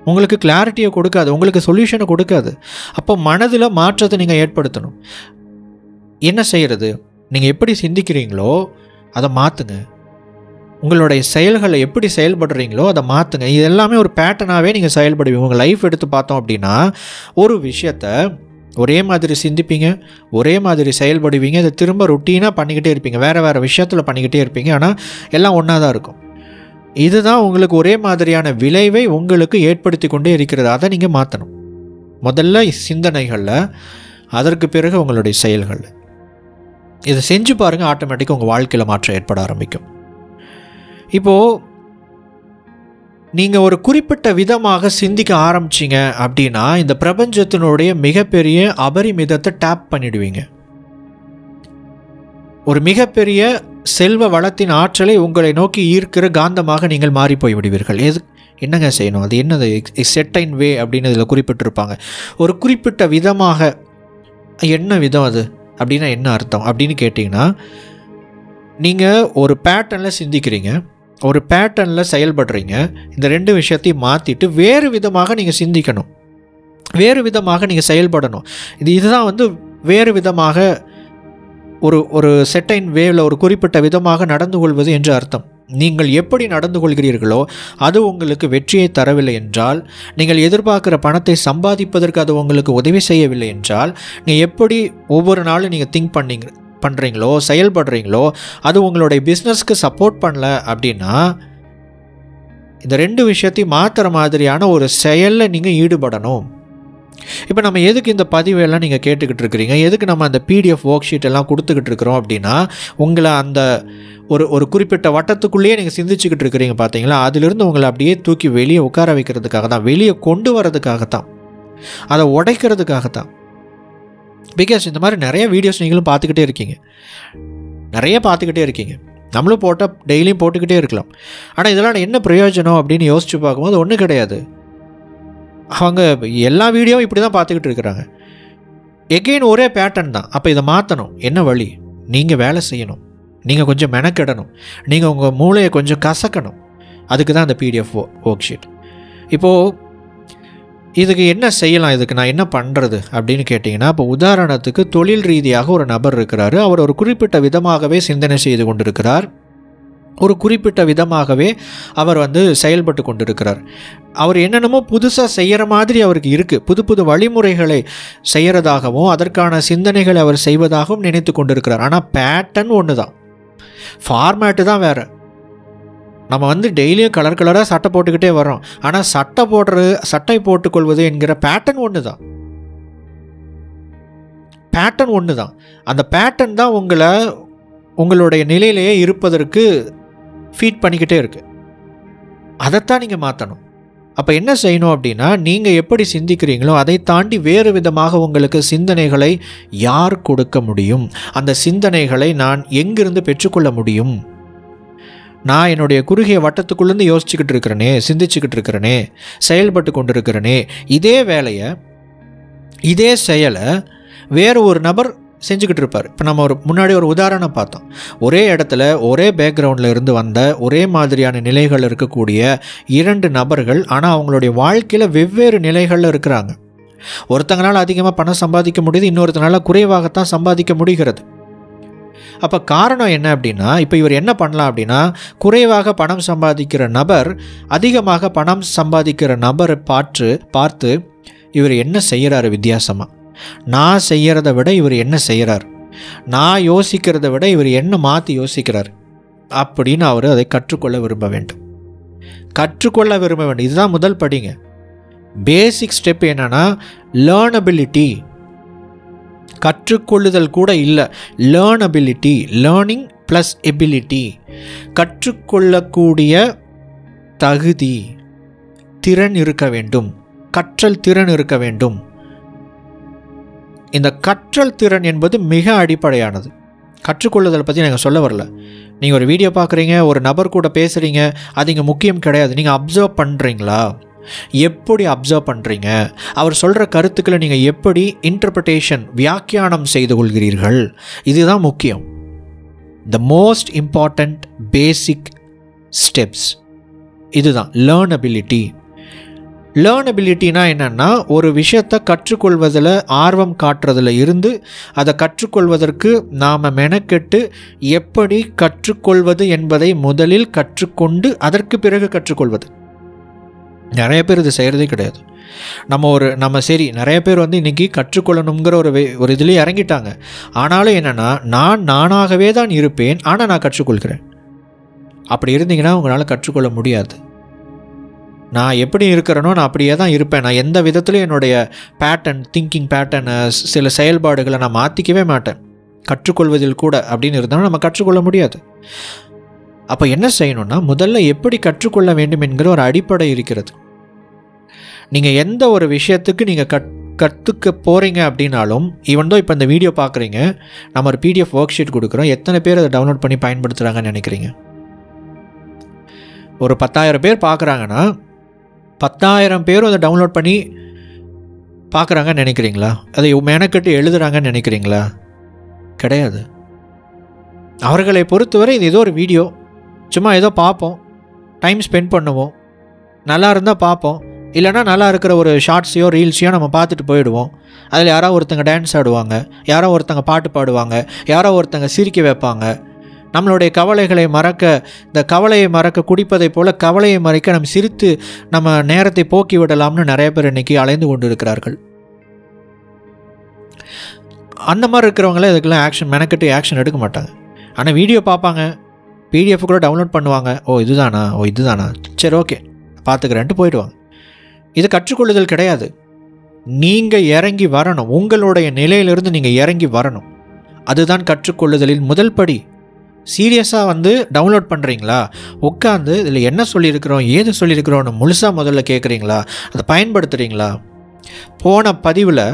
Speaker 1: உங்களுக்கு கிளாரிட்டியை கொடுக்காது, உங்களுக்கு சொல்யூஷனை கொடுக்காது. அப்போ மனதில் மாற்றத்தை நீங்கள் ஏற்படுத்தணும். என்ன செய்கிறது? நீங்கள் எப்படி சிந்திக்கிறீங்களோ அதை மாற்றுங்க. உங்களுடைய செயல்களை எப்படி செயல்படுறீங்களோ அதை மாற்றுங்க. இது எல்லாமே ஒரு பேட்டர்னாகவே நீங்கள் செயல்படுவீங்க. உங்கள் லைஃப் எடுத்து பார்த்தோம் அப்படின்னா ஒரு விஷயத்தை ஒரே மாதிரி சிந்திப்பீங்க, ஒரே மாதிரி செயல்படுவீங்க, அதை திரும்ப ருட்டீனாக பண்ணிக்கிட்டே இருப்பீங்க, வேறு விஷயத்தில் பண்ணிக்கிட்டே இருப்பீங்க, ஆனால் எல்லாம் ஒன்றா தான் இருக்கும். இதுதான் உங்களுக்கு ஒரே மாதிரியான விளைவை உங்களுக்கு ஏற்படுத்தி கொண்டே இருக்கிறது. அதை நீங்கள் மாற்றணும். முதல்ல சிந்தனைகளில், அதற்கு பிறகு உங்களுடைய செயல்களில். இதை செஞ்சு பாருங்கள், ஆட்டோமேட்டிக்காக உங்கள் வாழ்க்கையில் மாற்றம் ஏற்பட ஆரம்பிக்கும். இப்போது நீங்கள் ஒரு குறிப்பிட்ட விதமாக சிந்திக்க ஆரம்பிச்சிங்க அப்படின்னா இந்த பிரபஞ்சத்தினுடைய மிகப்பெரிய அபரிமிதத்தை டேப் பண்ணிடுவீங்க. ஒரு மிகப்பெரிய செல்வ வளத்தின் ஆற்றலை உங்களை நோக்கி ஈர்க்கிற காந்தமாக நீங்கள் மாறி போய் விடுவீர்கள். என்னங்க செய்யணும்? அது என்னது? செர்டைன் வே அப்படின்னு இதில் குறிப்பிட்டிருப்பாங்க. ஒரு குறிப்பிட்ட விதமாக. என்ன விதம் அது அப்படின்னா என்ன அர்த்தம் அப்படின்னு கேட்டிங்கன்னா, நீங்கள் ஒரு பேட்டர்னில் சிந்திக்கிறீங்க, ஒரு பேட்டர்னில் செயல்படுறீங்க. இந்த 2 விஷயத்தையும் மாற்றிட்டு வேறு விதமாக நீங்கள் சிந்திக்கணும், வேறு விதமாக நீங்கள் செயல்படணும். இதுதான் வந்து வேறு விதமாக ஒரு செர்டைன் வேவில் ஒரு குறிப்பிட்ட விதமாக நடந்து கொள்வது என்று அர்த்தம். நீங்கள் எப்படி நடந்து கொள்கிறீர்களோ அது உங்களுக்கு வெற்றியை தரவில்லை என்றால், நீங்கள் எதிர்பார்க்குற பணத்தை சம்பாதிப்பதற்கு அது உங்களுக்கு உதவி செய்யவில்லை என்றால், நீங்கள் எப்படி ஒவ்வொரு நாளும் நீங்கள் திங்க் பண்ணுறீங்களோ செயல்படுறீங்களோ அது உங்களுடைய பிஸ்னஸ்க்கு சப்போர்ட் பண்ணல அப்படின்னா, இந்த 2 விஷயத்தையும் மாற்றுற மாதிரியான ஒரு செயலில் நீங்கள் ஈடுபடணும். இப்போ நம்ம எதுக்கு இந்த பதிவெல்லாம் நீங்கள் கேட்டுக்கிட்டு இருக்கிறீங்க, எதுக்கு நம்ம அந்த பிடிஎஃப் ஒர்க் ஷீட் எல்லாம் கொடுத்துக்கிட்டு இருக்கிறோம் அப்படின்னா, உங்களை அந்த ஒரு குறிப்பிட்ட வட்டத்துக்குள்ளேயே நீங்கள் சிந்திச்சுக்கிட்டு இருக்கிறீங்க பார்த்தீங்களா, அதிலிருந்து உங்களை அப்படியே தூக்கி வெளியே உட்கார வைக்கிறதுக்காக தான், வெளியே கொண்டு வரதுக்காகத்தான், அதை உடைக்கிறதுக்காகத்தான். பிகாஸ் இந்த மாதிரி நிறைய வீடியோஸ் நீங்களும் பார்த்துக்கிட்டே இருக்கீங்க, நிறைய பார்த்துக்கிட்டே இருக்கீங்க. நம்மளும் போட்டால் டெய்லியும் போட்டுக்கிட்டே இருக்கலாம். ஆனால் இதெல்லாம் என்ன பிரயோஜனம் அப்படின்னு யோசித்து பார்க்கும்போது ஒன்றும் கிடையாது. அவங்க எல்லா வீடியோவும் இப்படி தான் பார்த்துக்கிட்டு இருக்கிறாங்க. எகெயின் ஒரே பேட்டர்ன் தான். அப்போ இதை மாற்றணும். என்ன வழி? நீங்கள் வேலை செய்யணும், நீங்கள் கொஞ்சம் மெனக்கெடணும், நீங்கள் உங்கள் மூளையை கொஞ்சம் கசக்கணும். அதுக்கு தான் அந்த பிடிஎஃப் ஒர்க் ஷீட். இப்போது இதுக்கு என்ன செய்யலாம், இதுக்கு நான் என்ன பண்ணுறது அப்படின்னு கேட்டிங்கன்னா, இப்போ உதாரணத்துக்கு தொழில் ரீதியாக ஒரு நபர் இருக்கிறாரு. அவர் ஒரு குறிப்பிட்ட விதமாகவே சிந்தனை செய்து கொண்டிருக்கிறார், ஒரு குறிப்பிட்ட விதமாகவே அவர் வந்து செயல்பட்டு கொண்டிருக்கிறார். அவர் என்னென்னமோ புதுசாக செய்கிற மாதிரி அவருக்கு இருக்குது, புது புது வழிமுறைகளை செய்கிறதாகவும் அதற்கான சிந்தனைகளை அவர் செய்வதாகவும் நினைத்து கொண்டிருக்கிறார். ஆனால் பேட்டர்ன் ஒன்று தான், ஃபார்மேட்டு தான் வேறு. நம்ம வந்து டெய்லியும் கலர் கலராக சட்டை போட்டுக்கிட்டே வரோம், ஆனால் சட்டை போட்டுக்கொள்வது என்கிற பேட்டர்ன் ஒன்று தான், பேட்டர்ன் ஒன்று தான். அந்த பேட்டர்ன் தான் உங்களுடைய நிலையிலேயே இருப்பதற்கு ஃபீட் பண்ணிக்கிட்டே இருக்குது. அதைத்தான் நீங்கள் மாற்றணும். அப்போ என்ன செய்யணும் அப்படின்னா, நீங்கள் எப்படி சிந்திக்கிறீங்களோ அதை தாண்டி வேறு விதமாக உங்களுக்கு சிந்தனைகளை யார் கொடுக்க முடியும், அந்த சிந்தனைகளை நான் எங்கிருந்து பெற்றுக்கொள்ள முடியும்? நான் என்னுடைய குறுகிய வட்டத்துக்குள்ளேருந்து யோசிச்சுக்கிட்டு இருக்கிறேனே, சிந்திச்சுக்கிட்டு இருக்கிறேனே, செயல்பட்டு கொண்டு இருக்கிறேனே, இதே வேலையை இதே செயலை வேறு ஒரு நபர் செஞ்சுக்கிட்டு இருப்பார். இப்போ நம்ம முன்னாடி ஒரு உதாரணம் பார்த்தோம். ஒரே இடத்துல ஒரே பேக்ரவுண்டில் இருந்து வந்த ஒரே மாதிரியான நிலைகள் இருக்கக்கூடிய 2 நபர்கள், ஆனால் அவங்களுடைய வாழ்க்கையில் வெவ்வேறு நிலைகளில் இருக்கிறாங்க. ஒருத்தங்களால் அதிகமாக பணம் சம்பாதிக்க முடியுது, இன்னொருத்தனால குறைவாகத்தான் சம்பாதிக்க முடிகிறது. அப்போ காரணம் என்ன அப்படின்னா, இப்போ இவர் என்ன பண்ணலாம் அப்படின்னா, குறைவாக பணம் சம்பாதிக்கிற நபர் அதிகமாக பணம் சம்பாதிக்கிற நபரை பார்த்து இவர் என்ன செய்கிறாரு வித்தியாசமாக, நான் செய்கிறத விட இவர் என்ன செய்கிறார், நான் யோசிக்கிறத விட இவர் என்ன மாற்றி யோசிக்கிறார் அப்படின்னு அவர் அதை கற்றுக்கொள்ள விரும்ப வேண்டும். இதுதான் முதல் படிங்க. பேசிக் ஸ்டெப் என்னன்னா லேர்னபிலிட்டி. கற்றுக்கொள்ளுதல் கூட இல்லை, லேர்னபிலிட்டி, லேர்னிங் ப்ளஸ் எபிலிட்டி. கற்றுக்கொள்ளக்கூடிய தகுதி, திறன் இருக்க வேண்டும், கற்றல் திறன் இருக்க வேண்டும். இந்த கற்றல் திறன் என்பது மிக அடிப்படையானது. கற்றுக்கொள்ளுதல் பற்றி நாங்கள் சொல்ல வரல. நீங்கள் ஒரு வீடியோ பார்க்குறீங்க, ஒரு நபர் கூட பேசுகிறீங்க, அது இங்கே முக்கியம் கிடையாது. நீங்கள் அப்சர்வ் பண்ணுறீங்களா, எப்படி அப்சர்வ் பண்ணுறீங்க, அவர் சொல்கிற கருத்துக்களை நீங்கள் எப்படி இன்டர்பிரிட்டேஷன், வியாக்கியானம் செய்து கொள்கிறீர்கள், இதுதான் முக்கியம். The most important basic steps இதுதான் லேர்னபிலிட்டி. லேர்னபிலிட்டினா என்னென்னா, ஒரு விஷயத்தை கற்றுக்கொள்வதில் ஆர்வம் காட்டுறதுல இருந்து அதை கற்றுக்கொள்வதற்கு நாம் மெனக்கெட்டு எப்படி கற்றுக்கொள்வது என்பதை முதலில் கற்றுக்கொண்டு அதற்கு பிறகு கற்றுக்கொள்வது. நிறைய பேர் இது செய்கிறதே கிடையாது. நம்ம சரி, நிறைய பேர் வந்து இன்றைக்கி கற்றுக்கொள்ளணுங்கிற ஒரு இதுலேயே இறங்கிட்டாங்க. ஆனாலும் என்னென்னா, நானாகவே தான் இருப்பேன், ஆனால் நான் கற்றுக்கொள்கிறேன். அப்படி இருந்தீங்கன்னா உங்களால் கற்றுக்கொள்ள முடியாது. நான் எப்படி இருக்கிறேனோ நான் அப்படியே தான் இருப்பேன். நான் எந்த விதத்துலையும் என்னுடைய திங்கிங் பேட்டர்னை, சில செயல்பாடுகளை நான் மாற்றிக்கவே மாட்டேன், கற்றுக்கொள்வதில் கூட அப்படின்னு இருந்தாலும் நம்ம கற்றுக்கொள்ள முடியாது. அப்போ என்ன செய்யணும்னா, முதல்ல எப்படி கற்றுக்கொள்ள வேண்டும் என்கிற ஒரு அடிப்படை இருக்கிறது. நீங்கள் எந்த ஒரு விஷயத்துக்கு நீங்கள் கற்றுக்க போகிறீங்க அப்படின்னாலும், ஈவன் இப்போ இந்த வீடியோ பார்க்குறீங்க, நம்ம ஒரு PDF ஒர்க் ஷீட் கொடுக்குறோம், எத்தனை பேர் அதை டவுன்லோட் பண்ணி பயன்படுத்துகிறாங்கன்னு நினைக்கிறீங்க? ஒரு 10,000 பேர் பார்க்குறாங்கன்னா 10,000 பேரும் அதை டவுன்லோட் பண்ணி பார்க்குறாங்கன்னு நினைக்கிறீங்களா? அதை மெனக்கட்டு எழுதுகிறாங்கன்னு நினைக்கிறீங்களா? கிடையாது. அவர்களை பொறுத்தவரை இது ஏதோ ஒரு வீடியோ, சும்மா ஏதோ பார்ப்போம், டைம் ஸ்பெண்ட் பண்ணுவோம், நல்லா இருந்தால் பார்ப்போம், இல்லைனா நல்லா இருக்கிற ஒரு ஷார்ட்ஸையோ ரீல்ஸையோ நம்ம பார்த்துட்டு போயிடுவோம். அதில் யாரோ ஒருத்தங்க டான்ஸ் ஆடுவாங்க, யாரோ ஒருத்தங்க பாட்டு பாடுவாங்க, யாரோ ஒருத்தங்க சிரிக்க வைப்பாங்க. நம்மளுடைய கவலைகளை மறக்க, இந்த கவலையை மறக்க குடிப்பதை போல் கவலையை மறைக்க நம்ம சிரித்து நம்ம நேரத்தை போக்கி விடலாம்னு நிறைய பேர் இன்றைக்கி அலைந்து கொண்டு இருக்கிறார்கள். அந்த மாதிரி இருக்கிறவங்களே இதுக்கெல்லாம் மெனக்கட்டு ஆக்ஷன் எடுக்க மாட்டாங்க. ஆனால் வீடியோ பார்ப்பாங்க, PDF கூட டவுன்லோட் பண்ணுவாங்க. ஓ இதுதானா, சரி ஓகே பார்த்துக்கிறேன்ட்டு போயிடுவாங்க. இது கற்றுக்கொள்ளுதல் கிடையாது. நீங்கள் இறங்கி வரணும், உங்களுடைய நிலையிலிருந்து நீங்கள் இறங்கி வரணும். அதுதான் கற்றுக்கொள்ளுதலின் முதல் படி. சீரியஸாக டவுன்லோட் பண்ணுறீங்களா, உட்காந்து இதில் என்ன சொல்லியிருக்கிறோம், ஏது சொல்லியிருக்கிறோன்னு முழுசாக முதல்ல கேட்குறீங்களா, அதை பயன்படுத்துகிறீங்களா? போன பதிவில்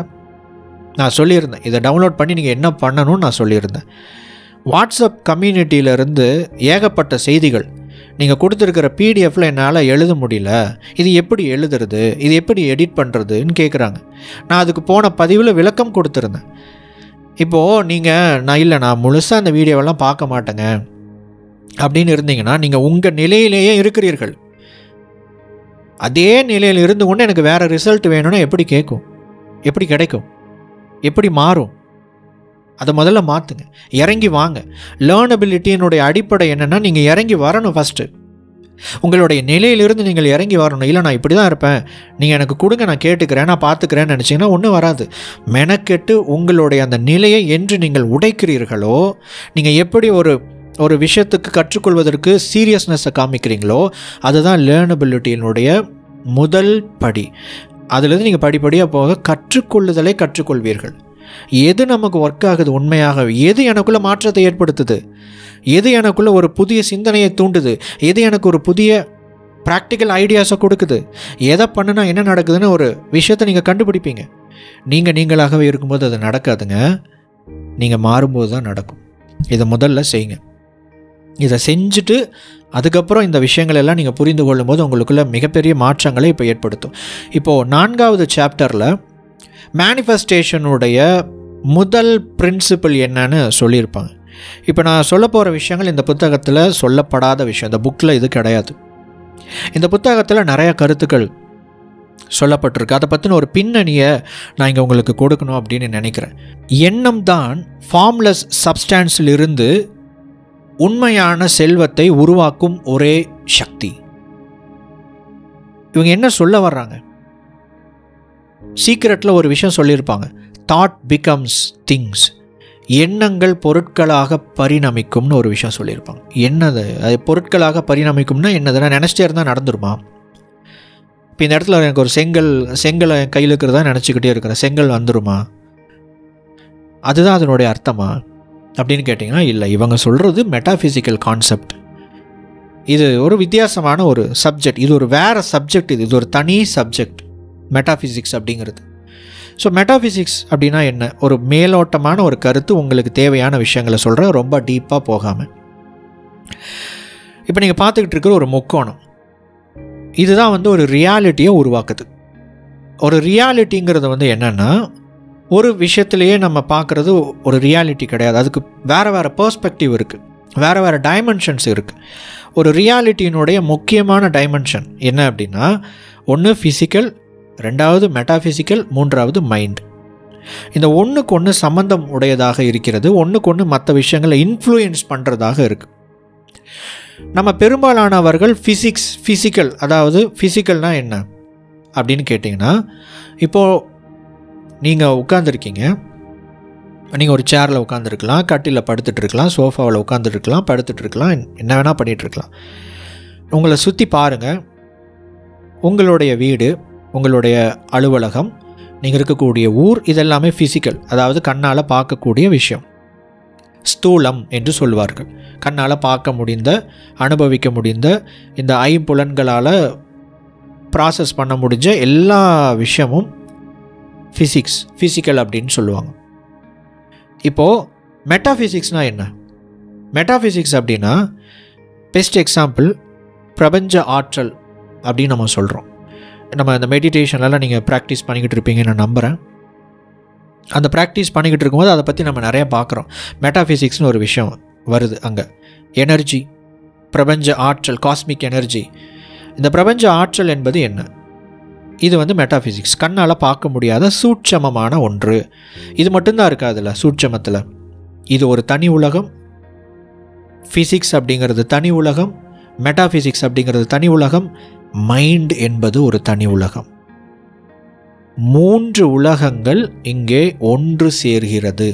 Speaker 1: நான் சொல்லியிருந்தேன், இதை டவுன்லோட் பண்ணி நீங்கள் என்ன பண்ணணும்னு நான் சொல்லியிருந்தேன். வாட்ஸ்அப் கம்யூனிட்டியிலேருந்து ஏகப்பட்ட செய்திகள் நீங்கள் கொடுத்துருக்கிற PDFல என்னால் எழுத முடியல, இது எப்படி எழுதுறது, இது எப்படி எடிட் பண்ணுறதுன்னு கேட்குறாங்க. நான் அதுக்கு போன பதிவில் விளக்கம் கொடுத்துருந்தேன். இப்போது நீங்கள் நான் முழுசாக அந்த வீடியோவெல்லாம் பார்க்க மாட்டேங்க அப்படின்னு இருந்தீங்கன்னா, நீங்கள் உங்கள் நிலையிலேயே இருக்கிறீர்கள். அதே நிலையில் இருந்து கொண்டு எனக்கு வேறு ரிசல்ட் வேணும்னா எப்படி கேட்கும், எப்படி கிடைக்கும், எப்படி மாறும்? அதை முதல்ல மாற்றுங்க, இறங்கி வாங்க. லேர்னபிலிட்டியினுடைய அடிப்படை என்னென்னா, நீங்கள் இறங்கி வரணும். ஃபஸ்ட்டு உங்களுடைய நிலையிலிருந்து நீங்கள் இறங்கி வரணும். இல்லை நான் இப்படி தான் இருப்பேன், நீங்கள் எனக்கு கொடுங்க, நான் கேட்டுக்கிறேன், நான் பார்த்துக்கிறேன்னு நினச்சிங்கன்னா ஒன்றும் வராது. மெனக்கெட்டு உங்களுடைய அந்த நிலையை என்று நீங்கள் உடைக்கிறீர்களோ, நீங்கள் எப்படி ஒரு விஷயத்துக்கு கற்றுக்கொள்வதற்கு சீரியஸ்னஸை காமிக்கிறீங்களோ, அதுதான் லேர்னபிலிட்டியினுடைய முதல் படி. அதிலிருந்து நீங்கள் படிப்படியாக போக கற்றுக்கொள்ளுதலை கற்றுக்கொள்வீர்கள். எது நமக்கு ஒர்க் ஆகுது, உண்மையாக எது எனக்குள்ள மாற்றத்தை ஏற்படுத்துது, எது எனக்குள்ள ஒரு புதிய சிந்தனையை தூண்டுது, எது எனக்கு ஒரு புதிய ப்ராக்டிக்கல் ஐடியாஸை கொடுக்குது, எதை பண்ணுனா என்ன நடக்குதுன்னு ஒரு விஷயத்தை நீங்கள் கண்டுபிடிப்பீங்க. நீங்களாகவே இருக்கும்போது அது நடக்காதுங்க, நீங்கள் மாறும்போது தான் நடக்கும். இதை முதல்ல செய்யுங்க. இதை செஞ்சுட்டு அதுக்கப்புறம் இந்த விஷயங்கள் எல்லாம் நீங்கள் புரிந்து கொள்ளும்போது உங்களுக்குள்ள மிகப்பெரிய மாற்றங்களை இப்போ ஏற்படுத்தும். இப்போது 4வது சாப்டரில் மேனிஃபெஸ்டேஷனுடைய முதல் பிரின்சிபிள் என்னன்னு சொல்லியிருப்பாங்க. இப்போ நான் சொல்ல போகிற விஷயங்கள் இந்த புத்தகத்தில் சொல்லப்படாத விஷயம், இந்த புக்கில் இது கிடையாது. இந்த புத்தகத்தில் நிறைய கருத்துக்கள் சொல்லப்பட்டிருக்கு. அதை பற்றின ஒரு பின்னணியை நான் இங்கே உங்களுக்கு கொடுக்கணும் அப்படின்னு நினைக்கிறேன். எண்ணம் தான் ஃபார்ம்லெஸ் சப்ஸ்டான்ஸிலிருந்து உண்மையான செல்வத்தை உருவாக்கும் ஒரே சக்தி. இவங்க என்ன சொல்ல வர்றாங்க? சீக்ரெட்டில் ஒரு விஷயம் சொல்லியிருப்பாங்க, தாட் பிகம்ஸ் திங்ஸ், எண்ணங்கள் பொருட்களாக பரிணமிக்கும்னு ஒரு விஷயம் சொல்லியிருப்பாங்க. என்னது அது பொருட்களாக பரிணமிக்கும்னா என்னது? நான் நினச்சிட்டே இருந்தால் நடந்துருமா? இப்போ இந்த இடத்துல எனக்கு ஒரு செங்கல் என் கையில் இருக்கிறதா நினச்சிக்கிட்டே இருக்கிறேன், செங்கல் வந்துருமா? அதுதான் அதனுடைய அர்த்தமா அப்படின்னு கேட்டிங்கன்னா இல்லை. இவங்க சொல்கிறது மெட்டாஃபிசிக்கல் கான்செப்ட். இது ஒரு வித்தியாசமான ஒரு சப்ஜெக்ட், இது ஒரு வேறு சப்ஜெக்ட், இது ஒரு தனி சப்ஜெக்ட் மெட்டாஃபிசிக்ஸ் அப்படிங்கிறது. ஸோ மெட்டாஃபிசிக்ஸ் அப்படின்னா என்ன? ஒரு மேலோட்டமான ஒரு கருத்து, உங்களுக்கு தேவையான விஷயங்களை சொல்கிறேன், ரொம்ப டீப்பாக போகாமல். இப்போ நீங்கள் பார்த்துக்கிட்டு இருக்கிற ஒரு முக்கோணம், இதுதான் ஒரு ரியாலிட்டியை உருவாக்குது. ஒரு ரியாலிட்டிங்கிறது என்னென்னா, ஒரு விஷயத்திலேயே நம்ம பார்க்குறது ஒரு ரியாலிட்டி கிடையாது. அதுக்கு வேறு பெர்ஸ்பெக்டிவ் இருக்குது, வேறு டைமென்ஷன்ஸ் இருக்குது. ஒரு ரியாலிட்டியினுடைய முக்கியமான டைமென்ஷன் என்ன அப்படின்னா, ஒன்று ஃபிசிக்கல், ரெண்டாவது மெட்டாஃபிசிக்கல், மூன்றாவது மைண்ட். இந்த ஒன்றுக்கு ஒன்று சம்பந்தம் உடையதாக இருக்கிறது, ஒன்றுக்கு ஒன்று மற்ற விஷயங்களை இன்ஃப்ளூயன்ஸ் பண்ணுறதாக இருக்குது. நம்ம பெரும்பாலானவர்கள் ஃபிசிக்கல், அதாவது ஃபிசிக்கல்னால் என்ன அப்படின்னு கேட்டிங்கன்னா, இப்போது நீங்கள் உட்காந்துருக்கீங்க, நீங்கள் ஒரு சேரில் உட்காந்துருக்கலாம், கட்டில் படுத்துட்ருக்கலாம், சோஃபாவில் உட்காந்துருக்கலாம், படுத்துட்ருக்கலாம், என்ன வேணால் பண்ணிகிட்ருக்கலாம். உங்களை சுற்றி பாருங்கள். உங்களுடைய வீடு, உங்களுடைய அலுவலகம், நீங்கள் இருக்கக்கூடிய ஊர், இதெல்லாமே ஃபிசிக்கல், அதாவது கண்ணால் பார்க்கக்கூடிய விஷயம். ஸ்தூலம் என்று சொல்வார்கள். கண்ணால் பார்க்க முடிந்த, அனுபவிக்க முடிந்த, இந்த ஐம்புலன்களால் ப்ராசஸ் பண்ண முடிஞ்ச எல்லா விஷயமும் ஃபிசிக்கல் அப்படின்னு சொல்லுவாங்க. இப்போது மெட்டாஃபிசிக்ஸ்னால் என்ன? மெட்டாஃபிசிக்ஸ் அப்படின்னா பெஸ்ட் எக்ஸாம்பிள் பிரபஞ்ச ஆற்றல் அப்படின்னு நம்ம சொல்கிறோம். நம்ம இந்த மெடிடேஷன்லாம் நீங்கள் ப்ராக்டிஸ் பண்ணிக்கிட்டு இருப்பீங்கன்னு நான் நம்புகிறேன். அந்த ப்ராக்டிஸ் பண்ணிக்கிட்டு இருக்கும்போது அதை பற்றி நம்ம நிறையா பார்க்குறோம். மெட்டாஃபிசிக்ஸ்னு ஒரு விஷயம் வருது அங்கே. எனர்ஜி, பிரபஞ்ச ஆற்றல், காஸ்மிக் எனர்ஜி. இந்த பிரபஞ்ச ஆற்றல் என்பது என்ன? இது வந்து மெட்டாஃபிசிக்ஸ். கண்ணால் பார்க்க முடியாத சூட்சமமான ஒன்று. இது மட்டும்தான் இருக்குது அதில், சூட்சமத்தில். இது ஒரு தனி உலகம். ஃபிசிக்ஸ் அப்படிங்கிறது தனி உலகம், மெட்டாஃபிசிக்ஸ் அப்படிங்கிறது தனி உலகம், மைண்ட் என்பது ஒரு தனி உலகம். 3 உலகங்கள் இங்கே ஒன்று சேர்கிறது.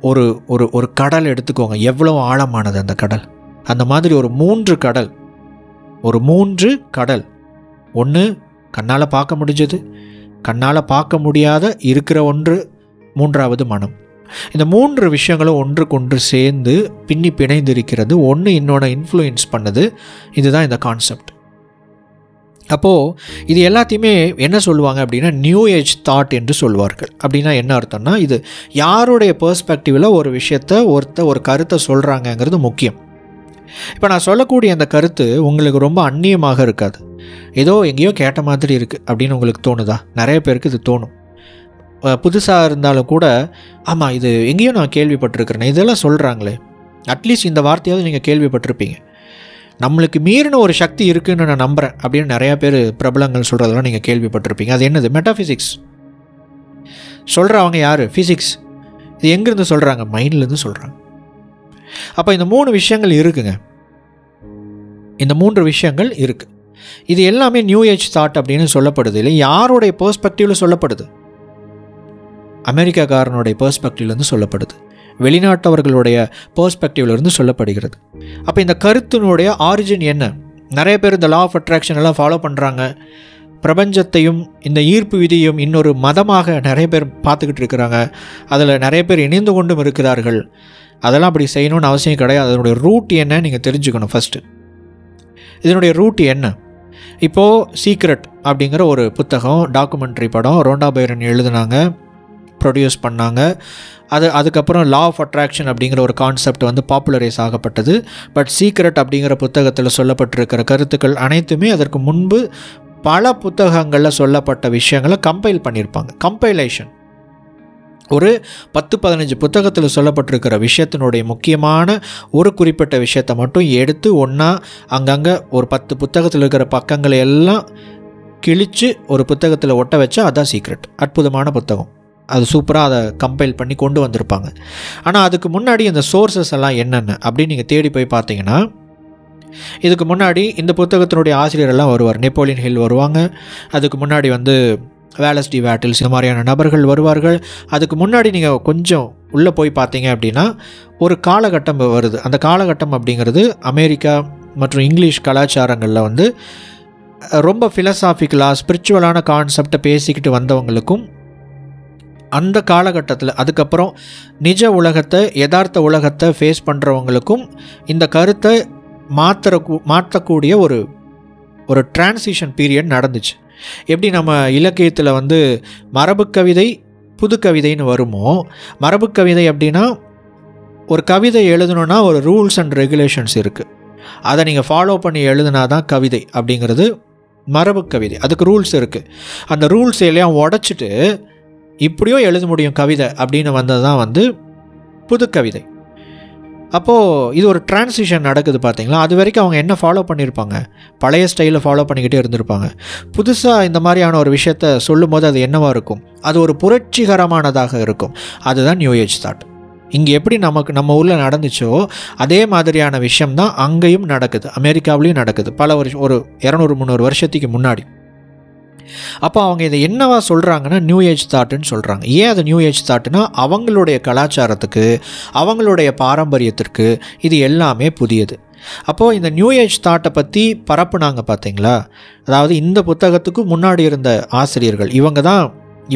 Speaker 1: ஒரு ஒரு ஒரு கடல் எடுத்துக்கோங்க, எவ்வளோ ஆழமானது அந்த கடல். அந்த மாதிரி ஒரு 3 கடல், ஒரு 3 கடல். ஒன்று கண்ணால் பார்க்க முடிஞ்சது, கண்ணால் பார்க்க முடியாத இருக்கிற ஒன்று, 3வது மனம். இந்த 3 விஷயங்களும் ஒன்றுக்கொன்று சேர்ந்து பின்னி பிணைந்திருக்கிறது. ஒன்று இன்னொன்று இன்ஃப்ளூயன்ஸ் பண்ணுது. இதுதான் இந்த கான்செப்ட். அப்போது இது எல்லாத்தையுமே என்ன சொல்லுவாங்க அப்படின்னா நியூ ஏஜ் தாட் என்று சொல்வார்கள். அப்படின்னா என்ன அர்த்தம்னா, இது யாருடைய பெர்ஸ்பெக்டிவில் ஒரு விஷயத்தை ஒரு கருத்தை சொல்கிறாங்கங்கிறது முக்கியம். இப்போ நான் சொல்லக்கூடிய அந்த கருத்து உங்களுக்கு ரொம்ப அந்நியமாக இருக்காது. ஏதோ எங்கேயோ கேட்ட மாதிரி இருக்குது அப்படின்னு உங்களுக்கு தோணுதா? நிறைய பேருக்கு இது தோணும். புதுசாக இருந்தாலும் கூட, ஆமாம் இது எங்கேயோ நான் கேள்விப்பட்டிருக்கிறேன், இதெல்லாம் சொல்கிறாங்களே, அட்லீஸ்ட் இந்த வார்த்தையாவது நீங்கள் கேள்விப்பட்டிருப்பீங்க. நம்மளுக்கு மீறின ஒரு சக்தி இருக்குதுன்னு நான் நம்புகிறேன் அப்படின்னு நிறையா பேர் பிரபலங்கள் சொல்கிறதெல்லாம் நீங்கள் கேள்விப்பட்டிருப்பீங்க. அது என்னது? மெட்டாஃபிசிக்ஸ். சொல்கிறவங்க யார்? ஃபிசிக்ஸ். இது எங்கேருந்து சொல்கிறாங்க? மைண்ட்லேருந்து சொல்கிறாங்க. அப்போ இந்த 3 விஷயங்கள் இருக்குங்க. இந்த 3 விஷயங்கள் இருக்குது. இது எல்லாமே நியூ ஏஜ் தாட் அப்படின்னு சொல்லப்படுது. இல்லை, யாருடைய பெர்ஸ்பெக்டிவில் சொல்லப்படுது? அமெரிக்காக்காரனுடைய பெர்ஸ்பெக்டிவ்லேருந்து சொல்லப்படுது, வெளிநாட்டவர்களுடைய பெர்ஸ்பெக்டிவ்லேருந்து சொல்லப்படுகிறது. அப்போ இந்த கருத்தினுடைய ஆரிஜின் என்ன? நிறைய பேர் இந்த லா ஆஃப் அட்ராக்ஷன் எல்லாம் ஃபாலோ பண்ணுறாங்க. பிரபஞ்சத்தையும் இந்த ஈர்ப்பு விதியும் இன்னொரு மதமாக நிறைய பேர் பார்த்துக்கிட்டு இருக்கிறாங்க. அதில் நிறைய பேர் இணைந்து கொண்டும் இருக்கிறார்கள். அதெல்லாம் அப்படி செய்யணும்னு அவசியம் கிடையாது. அதனுடைய ரூட் என்ன நீங்கள் தெரிஞ்சுக்கணும் ஃபஸ்ட்டு. இதனுடைய ரூட் என்ன? இப்போது சீக்ரெட் அப்படிங்கிற ஒரு புத்தகம், டாக்குமெண்ட்ரி படம் ரோண்டா பைரன் எழுதுனாங்க, ப்ரொடியூஸ் பண்ணாங்க. அதுக்கப்புறம் லா ஆஃப் அட்ராக்ஷன் அப்படிங்கிற ஒரு கான்செப்ட் வந்து பாப்புலரைஸ் ஆகப்பட்டது. பட் சீக்ரெட் அப்படிங்கிற புத்தகத்தில் சொல்லப்பட்டிருக்கிற கருத்துக்கள் அனைத்துமே அதற்கு முன்பு பல புத்தகங்களில் சொல்லப்பட்ட விஷயங்களை கம்பைல் பண்ணியிருப்பாங்க. கம்பைலேஷன். ஒரு 10-15 புத்தகத்தில் சொல்லப்பட்டிருக்கிற விஷயத்தினுடைய முக்கியமான ஒரு குறிப்பிட்ட விஷயத்தை மட்டும் எடுத்து ஒன்றா அங்கங்கே ஒரு 10 புத்தகத்தில் இருக்கிற பக்கங்களை எல்லாம் கிழித்து ஒரு புத்தகத்தில் ஒட்ட வச்சா அதான் சீக்ரெட். அற்புதமான புத்தகம். அது சூப்பராக அதை கம்பைல் பண்ணி கொண்டு வந்திருப்பாங்க. ஆனால் அதுக்கு முன்னாடி இந்த சோர்ஸஸ் எல்லாம் என்னென்ன அப்படின்னு நீங்கள் தேடி போய் பார்த்தீங்கன்னா, இதுக்கு முன்னாடி இந்த புத்தகத்தினுடைய ஆசிரியரெல்லாம் வருவார். நெப்போலியன் ஹில் வருவாங்க. அதுக்கு முன்னாடி வந்து வேலஸ் டி வேட்டில்ஸ், இந்த மாதிரியான நபர்கள் வருவார்கள். அதுக்கு முன்னாடி நீங்கள் கொஞ்சம் உள்ளே போய் பார்த்தீங்க அப்படின்னா ஒரு காலகட்டம் வருது. அந்த காலகட்டம் அப்படிங்கிறது அமெரிக்கா மற்றும் இங்கிலீஷ் கலாச்சாரங்களில் வந்து ரொம்ப ஃபிலசாபிக்கலாக ஸ்பிரிச்சுவலான கான்செப்டை பேசிக்கிட்டு வந்தவங்களுக்கும் அந்த காலகட்டத்தில், அதுக்கப்புறம் நிஜ உலகத்தை, யதார்த்த உலகத்தை ஃபேஸ் பண்ணுறவங்களுக்கும் இந்த கருத்தை மாற்றக்கூடிய ஒரு டிரான்சிஷன் பீரியட் நடந்துச்சு. எப்படி நம்ம இலக்கியத்தில் வந்து மரபு கவிதை புது கவிதைன்னு வருமோ, மரபு கவிதை அப்படின்னா ஒரு கவிதை எழுதணுன்னா ஒரு ரூல்ஸ் அண்ட் ரெகுலேஷன்ஸ் இருக்குது. அதை நீங்கள் ஃபாலோ பண்ணி எழுதுனா தான் கவிதை அப்படிங்கிறது மரபு கவிதை. அதுக்கு ரூல்ஸ் இருக்குது. அந்த ரூல்ஸ் எல்லாம் உடைச்சிட்டு இப்படியும் எழுத முடியும் கவிதை அப்படின்னு வந்தது தான் வந்து புது கவிதை. அப்போது இது ஒரு டிரான்சிஷன் நடக்குது பார்த்தீங்களா. அது வரைக்கும் அவங்க என்ன ஃபாலோ பண்ணியிருப்பாங்க? பழைய ஸ்டைலில் ஃபாலோ பண்ணிக்கிட்டே இருந்திருப்பாங்க. புதுசாக இந்த மாதிரியான ஒரு விஷயத்த சொல்லும் போது அது என்னவாக இருக்கும்? அது ஒரு புரட்சிகரமானதாக இருக்கும். அதுதான் நியூ ஏஜ் தாட். இங்கே எப்படி நம்ம ஊரில் நடந்துச்சோ அதே மாதிரியான விஷயம்தான் அங்கேயும் நடக்குது, அமெரிக்காவிலையும் நடக்குது. பல வருஷம், ஒரு 200-300 வருஷத்துக்கு முன்னாடி. அப்போ அவங்க இதை என்னவா சொல்கிறாங்கன்னா நியூ ஏஜ் தாட்டுன்னு சொல்கிறாங்க. ஏன் அது நியூ ஏஜ் தாட்டுனா, அவங்களுடைய கலாச்சாரத்துக்கு, அவங்களுடைய பாரம்பரியத்திற்கு இது எல்லாமே புதியது. அப்போது இந்த நியூ ஏஜ் தாட்டை பற்றி பரப்புனாங்க பார்த்தீங்களா. அதாவது இந்த புத்தகத்துக்கு முன்னாடி இருந்த ஆசிரியர்கள் இவங்க தான்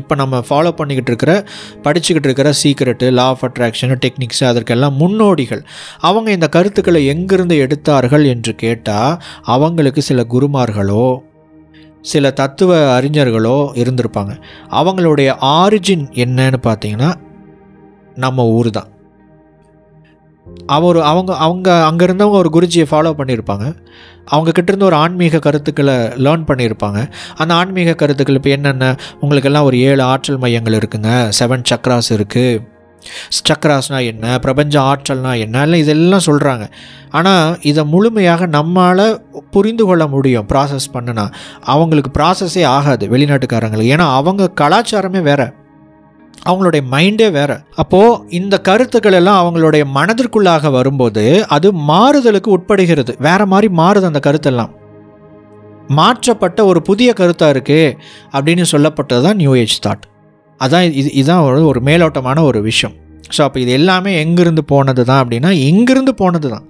Speaker 1: இப்போ நம்ம ஃபாலோ படிச்சுக்கிட்டு இருக்கிற secret, law of attraction, techniques, அதற்கெல்லாம் முன்னோடிகள். அவங்க இந்த கருத்துக்களை எங்கிருந்து எடுத்தார்கள் என்று கேட்டால் அவங்களுக்கு சில குருமார்களோ சில தத்துவ அறிஞர்களோ இருந்திருப்பாங்க. அவங்களுடைய ஆரிஜின் என்னன்னு பார்த்தீங்கன்னா நம்ம ஊர் தான். அவங்க அங்கே இருந்தவங்க ஒரு குருஜியை ஃபாலோ பண்ணியிருப்பாங்க. அவங்கக்கிட்ட இருந்து ஒரு ஆன்மீக கருத்துக்களை லேர்ன் பண்ணியிருப்பாங்க. அந்த ஆன்மீக கருத்துக்கள் இப்போ என்னென்ன, உங்களுக்கெல்லாம் ஒரு 7 ஆற்றல் மையங்கள் இருக்குங்க, 7 சக்ராஸ் இருக்குது. சக்ராஸ்னால் என்ன, பிரபஞ்ச ஆற்றல்னால் என்ன, இல்லை இதெல்லாம் சொல்கிறாங்க. ஆனால் இதை முழுமையாக நம்மளால் புரிந்து கொள்ள முடியும் ப்ராசஸ் பண்ணுனா. அவங்களுக்கு ப்ராசஸே ஆகாது வெளிநாட்டுக்காரங்களுக்கு. ஏன்னா அவங்க கலாச்சாரமே வேறு, அவங்களுடைய மைண்டே வேறு. அப்போது இந்த கருத்துக்கள் எல்லாம் அவங்களுடைய மனதிற்குள்ளாக வரும்போது அது மாறுதலுக்கு உட்படுகிறது. வேறு மாதிரி மாறுது. அந்த கருத்தெல்லாம் மாற்றப்பட்ட ஒரு புதிய கருத்தாக இருக்குது அப்படின்னு சொல்லப்பட்டது தான் நியூ ஏஜ் தாட். அதான் இதுதான் ஒரு மேலோட்டமான ஒரு விஷயம். ஸோ அப்போ இது எல்லாமே எங்கேருந்து போனது தான் அப்படின்னா, இங்கிருந்து போனது தான்.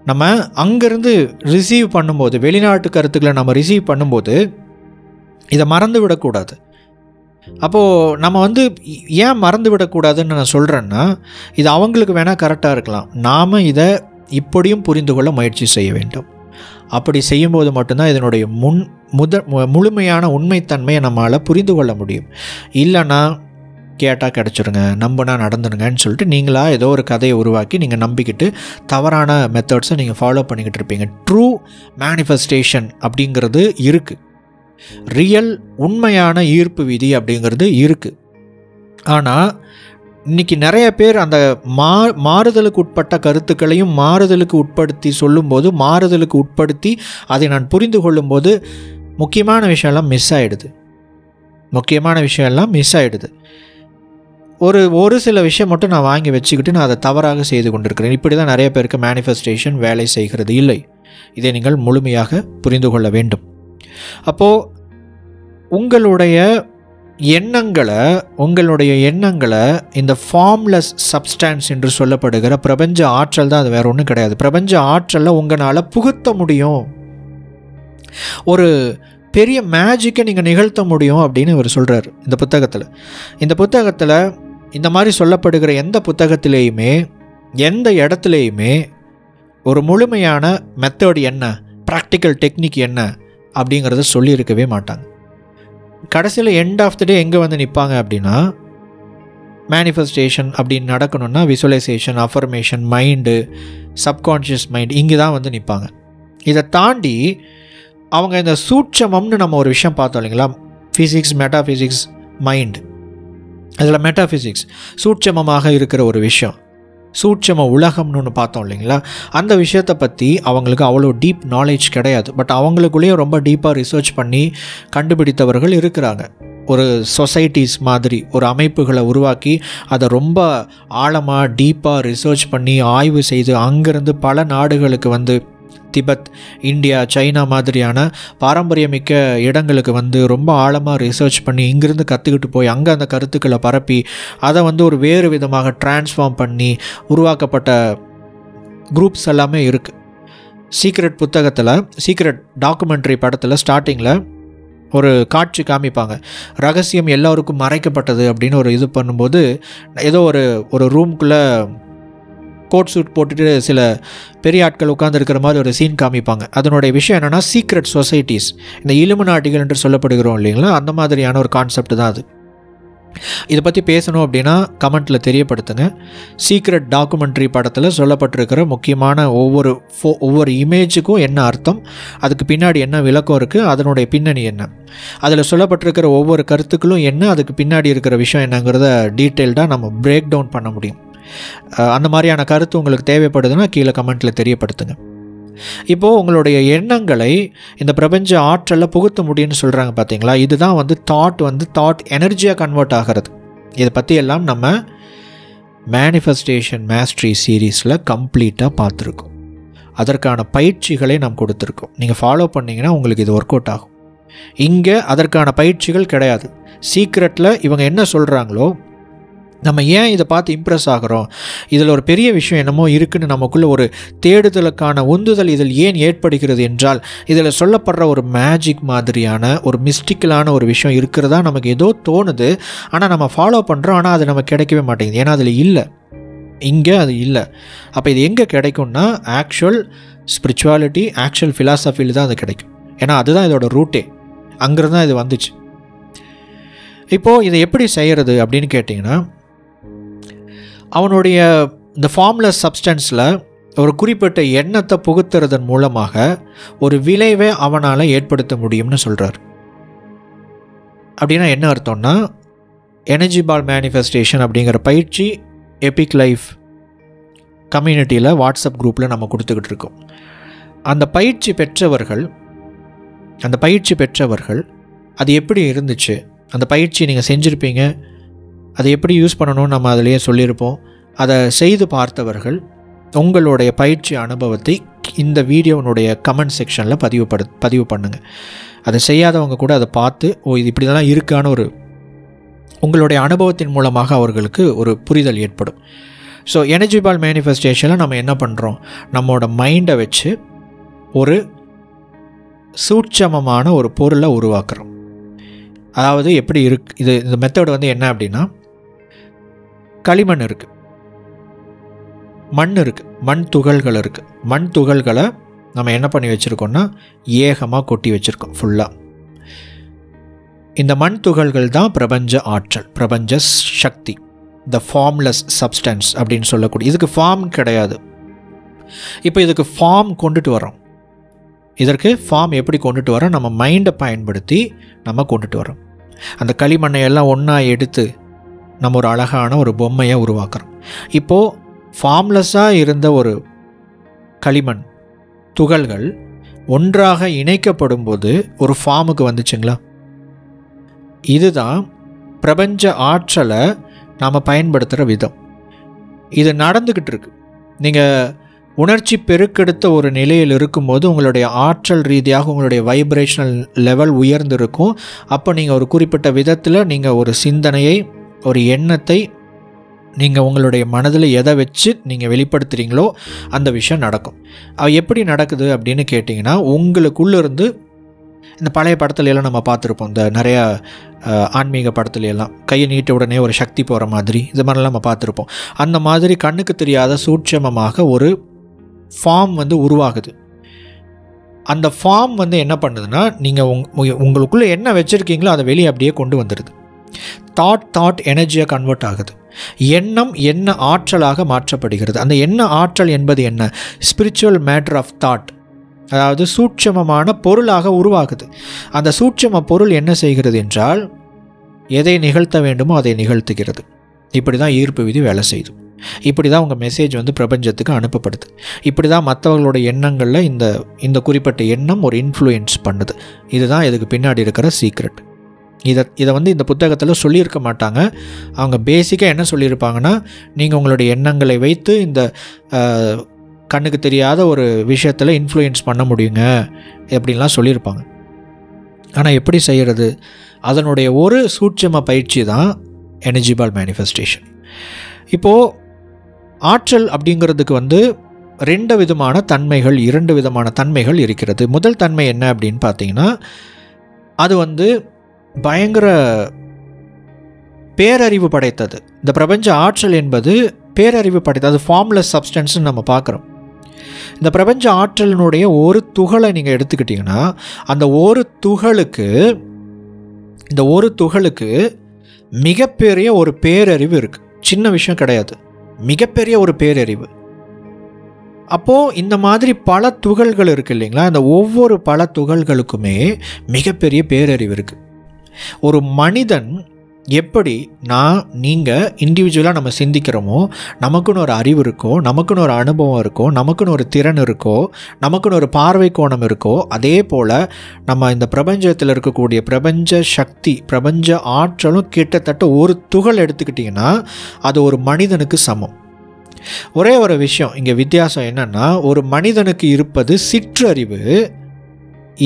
Speaker 1: நம்ம அங்கேருந்து ரிசீவ் பண்ணும்போது, வெளிநாட்டு கருத்துக்களை நம்ம ரிசீவ் பண்ணும்போது இதை மறந்து விடக்கூடாது. அப்போது நம்ம ஏன் மறந்து விடக்கூடாதுன்னு நான் சொல்கிறேன்னா, இது அவங்களுக்கு வேணால் கரெக்டாக இருக்கலாம். நாம் இதை இப்படியும் புரிந்து கொள்ள முயற்சி செய்ய வேண்டும். அப்படி செய்யும்போது மட்டும்தான் இதனுடைய முழுமையான உண்மைத்தன்மையை நம்மளால் புரிந்து கொள்ள முடியும். இல்லைன்னா கேட்டால் கிடச்சிருங்க, நம்பினா நடந்துடுங்கன்னு சொல்லிட்டு நீங்களாக ஏதோ ஒரு கதையை உருவாக்கி நீங்கள் நம்பிக்கிட்டு தவறான மெத்தட்ஸை நீங்கள் ஃபாலோ பண்ணிக்கிட்டு இருப்பீங்க. ட்ரூ மேனிஃபெஸ்டேஷன் அப்படிங்கிறது இருக்குது. ரியல் உண்மையான ஈர்ப்பு விதி அப்படிங்கிறது இருக்குது. ஆனால் இன்றைக்கி நிறைய பேர் அந்த மாறுதலுக்கு உட்பட்ட கருத்துக்களையும் மாறுதலுக்கு உட்படுத்தி சொல்லும்போது, மாறுதலுக்கு உட்படுத்தி அதை நான் புரிந்து கொள்ளும்போது முக்கியமான விஷயம்லாம் மிஸ் ஆகிடுது. ஒரு சில விஷயம் மட்டும் நான் வாங்கி வச்சுக்கிட்டு நான் அதை தவறாக செய்து கொண்டிருக்கிறேன். இப்படி தான் நிறைய பேருக்கு மேனிஃபெஸ்டேஷன் வேலை செய்கிறது இல்லை. இதை நீங்கள் முழுமையாக புரிந்து கொள்ள வேண்டும். அப்போது உங்களுடைய எண்ணங்களை இந்த ஃபார்ம்லெஸ் சப்ஸ்டான்ஸ் என்று சொல்லப்படுகிற பிரபஞ்ச ஆற்றல் தான். அது வேறு ஒன்றும் கிடையாது. பிரபஞ்ச ஆற்றலில் உங்களால் புகுத்த முடியும், ஒரு பெரிய மேஜிக்கை நீங்கள் நிகழ்த்த முடியும் அப்படின்னு இவர் சொல்கிறார் இந்த புத்தகத்தில். இந்த மாதிரி சொல்லப்படுகிற எந்த புத்தகத்திலேயுமே எந்த இடத்துலையுமே ஒரு முழுமையான மெத்தட் என்ன, ப்ராக்டிக்கல் டெக்னிக் என்ன அப்படிங்கிறத சொல்லியிருக்கவே மாட்டாங்க. கடைசியில் எண்ட் ஆஃப் த டே எங்கே நிற்பாங்க அப்படின்னா, மேனிஃபெஸ்டேஷன் அப்படின்னு நடக்கணும்னா visualisation, affirmation, mind, subconscious mind, இங்கே தான் நிற்பாங்க. இதை தாண்டி அவங்க இந்த சூட்சமம்னு நம்ம ஒரு விஷயம் பார்த்தோம் இல்லைங்களா, ஃபிசிக்ஸ், மெட்டாஃபிசிக்ஸ், மைண்டு. அதில் மெட்டாஃபிசிக்ஸ் சூட்சமமாக இருக்கிற ஒரு விஷயம், சூட்சம உலகம்னு ஒன்று பார்த்தோம் இல்லைங்களா, அந்த விஷயத்தை பற்றி அவங்களுக்கு அவ்வளோ டீப் நாலேஜ் கிடையாது. பட் அவங்களுக்குள்ளேயே ரொம்ப டீப்பாக ரிசர்ச் பண்ணி கண்டுபிடித்தவர்கள் இருக்கிறாங்க. ஒரு சொசைட்டிஸ் மாதிரி ஒரு அமைப்புகளை உருவாக்கி அதை ரொம்ப ஆழமாக டீப்பாக ரிசர்ச் பண்ணி ஆய்வு செய்து அங்கேருந்து பல நாடுகளுக்கு திபெத், இந்தியா, சைனா மாதிரியான பாரம்பரியமிக்க இடங்களுக்கு ரொம்ப ஆழமாக ரிசர்ச் பண்ணி இங்கிருந்து கற்றுக்கிட்டு போய் அங்கே அந்த கருத்துக்களை பரப்பி அதை ஒரு வேறு விதமாக டிரான்ஸ்ஃபார்ம் பண்ணி உருவாக்கப்பட்ட குரூப்ஸ் எல்லாமே இருக்குது. சீக்ரெட் டாக்குமெண்ட்ரி படத்தில் ஸ்டார்டிங்கில் ஒரு காட்சி காமிப்பாங்க. ரகசியம் எல்லோருக்கும் மறைக்கப்பட்டது அப்படின்னு ஒரு இது பண்ணும்போது ஏதோ ஒரு ரூம்குள்ளே கோட் சூட் போட்டுட்டு சில பெரிய ஆட்கள் உட்கார்ந்துருக்கிற மாதிரி ஒரு சீன் காமிப்பாங்க. அதனுடைய விஷயம் என்னென்னா, சீக்ரெட் சொசைட்டிஸ், இந்த இலுமினாட்டிகள் என்று சொல்லப்படுகிறோம் இல்லைங்களா, அந்த மாதிரியான ஒரு கான்செப்ட் தான் அது. இதை பற்றி பேசணும் அப்படின்னா கமெண்ட்டில் தெரியப்படுத்துங்க. சீக்ரெட் டாக்குமெண்ட்ரி படத்தில் சொல்லப்பட்டிருக்கிற முக்கியமான ஒவ்வொரு இமேஜுக்கும் என்ன அர்த்தம், அதுக்கு பின்னாடி என்ன விளக்கம் இருக்குது, அதனுடைய பின்னணி என்ன, அதில் சொல்லப்பட்டிருக்கிற ஒவ்வொரு கருத்துக்களும் என்ன, அதுக்கு பின்னாடி இருக்கிற விஷயம் என்னங்கிறத டீட்டெயில்டாக நம்ம பிரேக் டவுன் பண்ண முடியும். அந்த மாதிரியான கருத்து உங்களுக்கு தேவைப்படுதுன்னா கீழே கமெண்ட்டில் தெரியப்படுத்துங்க. இப்போது உங்களுடைய எண்ணங்களை இந்த பிரபஞ்ச ஆற்றலில் புகுத்த முடியும்னு சொல்கிறாங்க பார்த்தீங்களா, இதுதான் தாட் எனர்ஜியாக கன்வெர்ட் ஆகிறது. இதை பற்றி எல்லாம் நம்ம மேனிஃபெஸ்டேஷன் மாஸ்டரி சீரீஸில் கம்ப்ளீட்டாக பார்த்துருக்கோம். அதற்கான பயிற்சிகளை நாம் கொடுத்துருக்கோம். நீங்கள் ஃபாலோ பண்ணிங்கன்னா உங்களுக்கு இது ஒர்க் அவுட் ஆகும். இங்கே அதற்கான பயிற்சிகள் கிடையாது. சீக்ரெட்டில் இவங்க என்ன சொல்கிறாங்களோ, நம்ம ஏன் இதை பார்த்து இம்ப்ரெஸ் ஆகிறோம், இதில் ஒரு பெரிய விஷயம் என்னமோ இருக்குன்னு நமக்குள்ளே ஒரு தேடுதலுக்கான உந்துதல் இதில் ஏன் ஏற்படுகிறது என்றால், இதில் சொல்லப்படுற ஒரு மேஜிக் மாதிரியான ஒரு மிஸ்டிக்கலான ஒரு விஷயம் இருக்கிறதா நமக்கு ஏதோ தோணுது. ஆனால் நம்ம ஃபாலோ பண்ணுறோம், ஆனால் அது நமக்கு கிடைக்கவே மாட்டேங்குது. ஏன்னா அதில் இல்லை, இங்கே அது இல்லை. அப்போ இது எங்கே கிடைக்கும்னா ஆக்சுவல் ஸ்பிரிச்சுவாலிட்டி, ஆக்சுவல் ஃபிலாசபியில் தான் அது கிடைக்கும். ஏன்னா அதுதான் இதோட ரூட்டே, அங்கிருந்து தான் இது வந்துச்சு. இப்போது இதை எப்படி செய்கிறது அப்படின்னு கேட்டிங்கன்னா, அவனுடைய இந்த ஃபார்ம்லெஸ் சப்ஸ்டன்ஸில் ஒரு குறிப்பிட்ட எண்ணத்தை புகுத்துறதன் மூலமாக ஒரு விளைவை அவனால் ஏற்படுத்த முடியும்னு சொல்கிறார். அப்படின்னா என்ன அர்த்தம்னா, எனர்ஜி பால் மேனிஃபெஸ்டேஷன் அப்படிங்கிற பயிற்சி எபிக் லைஃப் கம்யூனிட்டியில் வாட்ஸ்அப் குரூப்பில் நம்ம கொடுத்துக்கிட்டு இருக்கோம். அந்த பயிற்சி பெற்றவர்கள் அது எப்படி இருந்துச்சு, அந்த பயிற்சி நீங்கள் செஞ்சுருப்பீங்க, அதை எப்படி யூஸ் பண்ணணும்னு நம்ம அதிலேயே சொல்லியிருப்போம். அதை செய்து பார்த்தவர்கள் உங்களுடைய பயிற்சி அனுபவத்தை இந்த வீடியோனுடைய கமெண்ட் செக்ஷனில் பதிவு பண்ணுங்கள். அதை செய்யாதவங்க கூட அதை பார்த்து இது இப்படி தான் இருக்கான ஒரு உங்களுடைய அனுபவத்தின் மூலமாக அவர்களுக்கு ஒரு புரிதல் ஏற்படும். ஸோ எனர்ஜி பால் மேனிஃபெஸ்டேஷனில் நம்ம என்ன பண்ணுறோம், நம்மளோட மைண்டை வச்சு ஒரு சூட்சமமான ஒரு பொருளை உருவாக்குறோம். அதாவது எப்படி இந்த மெத்தட் வந்து என்ன அப்படின்னா, களிமண் இருக்குது, மண் இருக்குது, மண் துகள்கள் இருக்குது. மண் துகள்களை நம்ம என்ன பண்ணி வச்சுருக்கோம்னா ஏகமாக கொட்டி வச்சுருக்கோம் ஃபுல்லாக. இந்த மண் துகள்கள் தான் பிரபஞ்ச ஆற்றல், பிரபஞ்ச சக்தி, த ஃபார்ம்லெஸ் சப்ஸ்டன்ஸ் அப்படின்னு சொல்லக்கூடிய. இதுக்கு ஃபார்ம் கிடையாது. இப்போ இதுக்கு ஃபார்ம் கொண்டுட்டு வரோம். இதற்கு ஃபார்ம் எப்படி கொண்டுட்டு வரோம், நம்ம மைண்டை பயன்படுத்தி நம்ம கொண்டுட்டு வரோம். அந்த களிமண்ணை எல்லாம் ஒன்றா எடுத்து நம்ம ஒரு அழகான ஒரு பொம்மையை உருவாக்குறோம். இப்போது ஃபார்ம்லெஸ்ஸாக இருந்த ஒரு களிமண் துகள்கள் ஒன்றாக இணைக்கப்படும் போது ஒரு ஃபார்முக்கு வந்துச்சுங்களா. இதுதான் பிரபஞ்ச ஆற்றலை நாம் பயன்படுத்துகிற விதம். இது நடந்துக்கிட்டு இருக்கு. நீங்கள் உணர்ச்சி பெருக்கெடுத்த ஒரு நிலையில் இருக்கும்போது உங்களுடைய ஆற்றல் ரீதியாக உங்களுடைய வைப்ரேஷனல் லெவல் உயர்ந்திருக்கும். அப்போ நீங்கள் ஒரு குறிப்பிட்ட விதத்தில் நீங்கள் ஒரு சிந்தனையை, ஒரு எண்ணத்தை நீங்கள் உங்களுடைய மனதில் எதை வச்சு நீங்கள் வெளிப்படுத்துகிறீங்களோ அந்த விஷயம் நடக்கும். அது எப்படி நடக்குது அப்படின்னு கேட்டிங்கன்னா, உங்களுக்குள்ளேருந்து இந்த பழைய படத்துலையெல்லாம் நம்ம பார்த்துருப்போம். இந்த நிறையா ஆன்மீக படத்துலையெல்லாம் கையை நீட்ட உடனே ஒரு சக்தி போகிற மாதிரி, இது மாதிரிலாம் நம்ம பார்த்துருப்போம். அந்த மாதிரி கண்ணுக்கு தெரியாத சூட்சமமாக ஒரு ஃபார்ம் வந்து உருவாகுது. அந்த ஃபார்ம் வந்து என்ன பண்ணுதுன்னா, நீங்கள் உங்களுக்குள்ளே என்ன வச்சுருக்கீங்களோ அதை வெளியே அப்படியே கொண்டு வந்துடுது. தாட் எனர்ஜியாக கன்வெர்ட் ஆகுது. எண்ண ஆற்றலாக மாற்றப்படுகிறது. அந்த எண்ண ஆற்றல் என்பது என்ன, ஸ்பிரிச்சுவல் மேட்டர் ஆஃப் தாட், அதாவது சூட்சமமான பொருளாக உருவாகுது. அந்த சூட்சம பொருள் என்ன செய்கிறது என்றால், எதை நிகழ்த்த வேண்டுமோ அதை நிகழ்த்துகிறது. இப்படி தான் ஈர்ப்பு விதி வேலை செய்யுது. இப்படி தான் உங்கள் மெசேஜ் வந்து பிரபஞ்சத்துக்கு அனுப்பப்படுது. இப்படி தான் மற்றவங்களோட எண்ணங்களில் இந்த குறிப்பிட்ட எண்ணம் ஒரு இன்ஃப்ளூயன்ஸ் பண்ணுது. இதுதான் இதுக்கு பின்னாடி இருக்கிற சீக்ரெட். இதை வந்து இந்த புத்தகத்தில் சொல்லியிருக்க மாட்டாங்க. அவங்க பேசிக்காக என்ன சொல்லியிருப்பாங்கன்னா, நீங்கள் உங்களுடைய எண்ணங்களை வைத்து இந்த கண்ணுக்கு தெரியாத ஒரு விஷயத்தில் இன்ஃப்ளூயன்ஸ் பண்ண முடியுங்க அப்படின்லாம் சொல்லியிருப்பாங்க. ஆனால் எப்படி செய்கிறது, அதனுடைய ஒரு சூட்சம பயிற்சி தான் எனர்ஜி பால் மேனிஃபெஸ்டேஷன். இப்போது ஆற்றல் அப்படிங்கிறதுக்கு வந்து ரெண்டு விதமான தன்மைகள் இருக்கிறது. முதல் தன்மை என்ன அப்படின்னு பார்த்தீங்கன்னா, அது வந்து பயங்கர பேரறிவு படைத்தது. இந்த பிரபஞ்ச ஆற்றல் என்பது பேரறிவு படைத்தது. அது ஃபார்ம்லெஸ் சப்ஸ்டன்ஸ்னு நம்ம பார்க்குறோம். இந்த பிரபஞ்ச ஆற்றலினுடைய ஒரு துகளை நீங்கள் எடுத்துக்கிட்டிங்கன்னா, அந்த ஒரு துகளுக்கு மிகப்பெரிய ஒரு பேரறிவு இருக்குது. சின்ன விஷயம் கிடையாது, மிகப்பெரிய ஒரு பேரறிவு. அப்போது இந்த மாதிரி பல துகள்கள் இருக்குது இல்லைங்களா, இந்த ஒவ்வொரு பல துகள்களுக்குமே மிகப்பெரிய பேரறிவு இருக்குது. ஒரு மனிதன் எப்படி நீங்கள் இண்டிவிஜுவலாக நம்ம சிந்திக்கிறோமோ, நமக்குன்னு ஒரு அறிவு இருக்கோ, நமக்குன்னு ஒரு அனுபவம் இருக்கோ, நமக்குன்னு ஒரு திறன் இருக்கோ, நமக்குன்னு ஒரு பார்வை கோணம் இருக்கோ, அதே போல் நம்ம இந்த பிரபஞ்சத்தில் இருக்கக்கூடிய பிரபஞ்ச சக்தி, பிரபஞ்ச ஆற்றலும் கிட்டத்தட்ட ஒரு துகள் எடுத்துக்கிட்டிங்கன்னா அது ஒரு மனிதனுக்கு சமம். ஒரே ஒரு விஷயம் இங்கே வித்தியாசம் என்னென்னா, ஒரு மனிதனுக்கு இருப்பது சிற்றறிவு,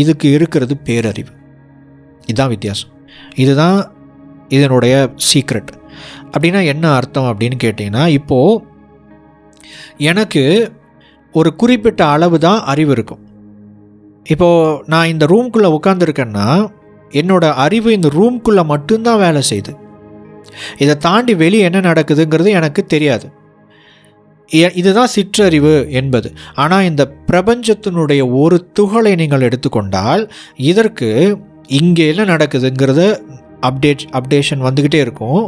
Speaker 1: இதுக்கு இருக்கிறது பேரறிவு. இதுதான் வித்தியாசம். இதுதான் இதனுடைய சீக்ரெட். அப்படின்னா என்ன அர்த்தம் அப்படின்னு கேட்டிங்கன்னா, இப்போது எனக்கு ஒரு குறிப்பிட்ட அளவு தான் அறிவு இருக்கும். இப்போது நான் இந்த ரூம்குள்ளே உட்காந்துருக்கேன்னா என்னோடய அறிவு இந்த ரூம்குள்ளே மட்டும்தான் வேலை செய்யுது. இதை தாண்டி வெளியே என்ன நடக்குதுங்கிறது எனக்கு தெரியாது. இதுதான் சிற்றறிவு என்பது. ஆனால் இந்த பிரபஞ்சத்தினுடைய ஒரு துகளை நீங்கள் எடுத்துக்கொண்டால் இதற்கு இங்கே என்ன நடக்குதுங்கிறத அப்டேஷன் வந்துக்கிட்டே இருக்கும்.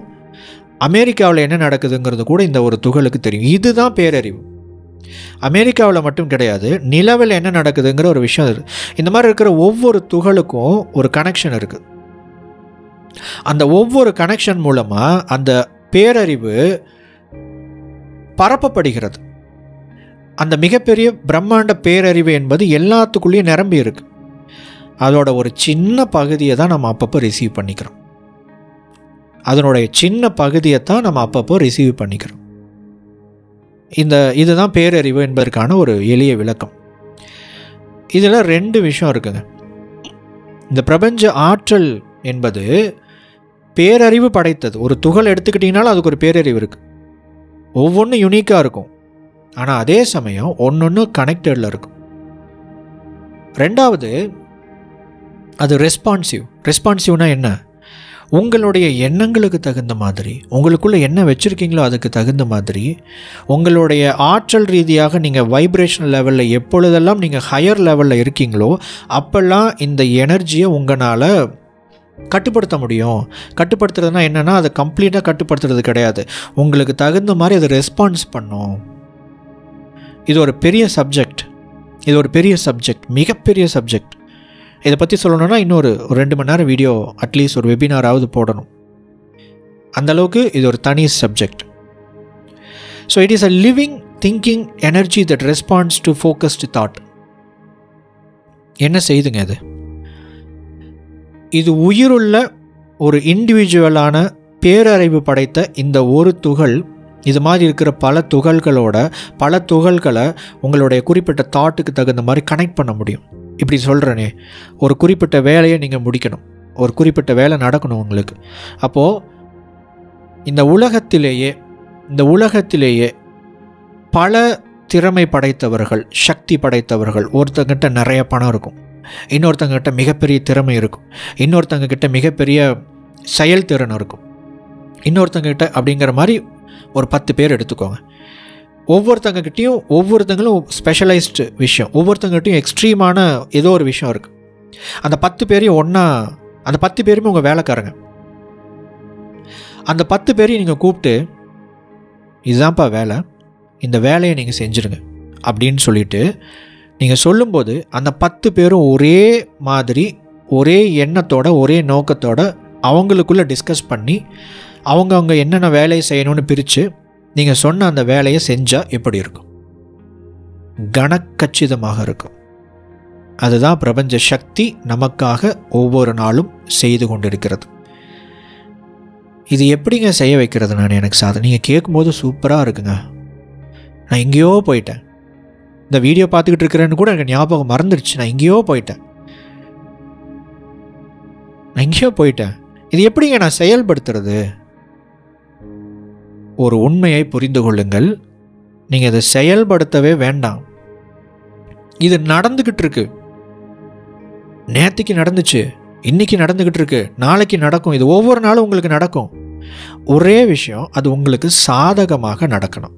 Speaker 1: அமெரிக்காவில் என்ன நடக்குதுங்கிறது கூட இந்த ஒரு துகளுக்கு தெரியும். இதுதான் பேரறிவு. அமெரிக்காவில் மட்டும் கிடையாது, நிலவில் என்ன நடக்குதுங்கிற ஒரு விஷயம் இருக்குது. இந்த மாதிரி இருக்கிற ஒவ்வொரு துகளுக்கும் ஒரு கனெக்ஷன் இருக்குது. அந்த ஒவ்வொரு கனெக்ஷன் மூலமாக அந்த பேரறிவு பரப்பப்படுகிறது. அந்த மிகப்பெரிய பிரம்மாண்ட பேரறிவு என்பது எல்லாத்துக்குள்ளேயும் நிரம்பி இருக்கு. அதோட ஒரு சின்ன பகுதியை தான் நம்ம அப்பப்போ ரிசீவ் பண்ணிக்கிறோம். அதனுடைய சின்ன பகுதியை தான் நம்ம அப்பப்போ ரிசீவ் பண்ணிக்கிறோம். இதுதான் பேரறிவு என்பதற்கான ஒரு எளிய விளக்கம். இதில் 2 விஷயம் இருக்குங்க. இந்த பிரபஞ்ச ஆற்றல் என்பது பேரறிவு படைத்தது. ஒரு துகள் எடுத்துக்கிட்டிங்கனாலும் அதுக்கு ஒரு பேரறிவு இருக்குது. ஒவ்வொன்றும் யூனிக்காக இருக்கும். ஆனால் அதே சமயம் ஒன்று கனெக்டடில் இருக்கும். 2வது, அது ரெஸ்பான்சிவ்னா என்ன? உங்களுடைய எண்ணங்களுக்கு தகுந்த மாதிரி, உங்களுக்குள்ளே என்ன வச்சுருக்கீங்களோ அதுக்கு தகுந்த மாதிரி, உங்களுடைய ஆற்றல் ரீதியாக நீங்கள் வைப்ரேஷனல் லெவலில் எப்பொழுதெல்லாம் நீங்கள் ஹையர் லெவலில் இருக்கீங்களோ அப்போல்லாம் இந்த எனர்ஜியை உங்களால் கட்டுப்படுத்த முடியும். கட்டுப்படுத்துறதுனா என்னென்னா, அதை கம்ப்ளீட்டாக கட்டுப்படுத்துறது கிடையாது. உங்களுக்கு தகுந்த மாதிரி அதை ரெஸ்பான்ஸ் பண்ணும். இது ஒரு பெரிய சப்ஜெக்ட், மிகப்பெரிய சப்ஜெக்ட். இதை பற்றி சொல்லணும்னா இன்னொரு 2 மணி நேரம் வீடியோ, அட்லீஸ்ட் ஒரு வெபினாராவது போடணும். அந்தளவுக்கு இது ஒரு தனி subject. So it is a living thinking energy that response to focused thought. என்ன செய்துங்க அது? இது உயிருள்ள ஒரு இண்டிவிஜுவலான பேரறிவு படைத்த இந்த ஒரு துகள் இது மாதிரி இருக்கிற பல துகள்களை உங்களுடைய குறிப்பிட்ட தாட்டுக்கு தகுந்த மாதிரி கனெக்ட் பண்ண முடியும். இப்படி சொல்கிறேனே, ஒரு குறிப்பிட்ட வேலையை நீங்கள் முடிக்கணும், ஒரு குறிப்பிட்ட வேலை நடக்கணும் உங்களுக்கு. அப்போது இந்த உலகத்திலேயே பல திறமை படைத்தவர்கள், சக்தி படைத்தவர்கள், ஒருத்தங்கிட்ட நிறைய பணம் இருக்கும், இன்னொருத்தங்கிட்ட மிகப்பெரிய திறமை இருக்கும், இன்னொருத்தங்கிட்ட மிகப்பெரிய செயல்திறன் இருக்கும், இன்னொருத்தங்கிட்ட அப்படிங்கிற மாதிரி ஒரு 10 பேர் எடுத்துக்கோங்க. ஒவ்வொருத்தங்கிட்டையும் ஒவ்வொருத்தங்களும் ஸ்பெஷலைஸ்டு விஷயம், ஒவ்வொருத்தங்கிட்டையும் எக்ஸ்ட்ரீமான ஏதோ ஒரு விஷயம் இருக்குது. அந்த 10 பேரையும் அந்த 10 பேருமே உங்கள் வேலைக்காரங்க. அந்த 10 பேரையும் நீங்கள் கூப்பிட்டு, இதுதான்ப்பா வேலை, இந்த வேலையை நீங்கள் செஞ்சுருங்க அப்படின்னு சொல்லிட்டு நீங்கள் சொல்லும்போது அந்த 10 பேரும் ஒரே மாதிரி, ஒரே எண்ணத்தோட, ஒரே நோக்கத்தோட அவங்களுக்குள்ளே டிஸ்கஸ் பண்ணி அவங்க என்னென்ன வேலையை செய்யணும்னு பிரித்து நீங்கள் சொன்ன அந்த வேலையை செஞ்சால் எப்படி இருக்கும்? கனக்கச்சிதமாக இருக்கும். அதுதான் பிரபஞ்ச சக்தி நமக்காக ஒவ்வொரு நாளும் செய்து கொண்டிருக்கிறது. இது எப்படிங்க செய்ய வைக்கிறது? எனக்கு நீங்கள் கேட்கும்போது சூப்பராக இருக்குங்க. நான் எங்கேயோ போயிட்டேன், இந்த வீடியோ பார்த்துக்கிட்டு இருக்கிறேன்னு கூட எனக்கு ஞாபகம் மறந்துடுச்சு. நான் எங்கேயோ போயிட்டேன். இது எப்படிங்க நான் செயல்படுத்துறது? ஒரு உண்மையை புரிந்து கொள்ளுங்கள், நீங்கள் அதை செயல்படுத்தவே வேண்டாம். இது நடந்துக்கிட்டு இருக்கு. நேற்றுக்கு நடந்துச்சு, இன்னைக்கு நடந்துக்கிட்டு இருக்கு, நாளைக்கு நடக்கும். இது ஒவ்வொரு நாளும் உங்களுக்கு நடக்கும். ஒரே விஷயம், அது உங்களுக்கு சாதகமாக நடக்கணும்.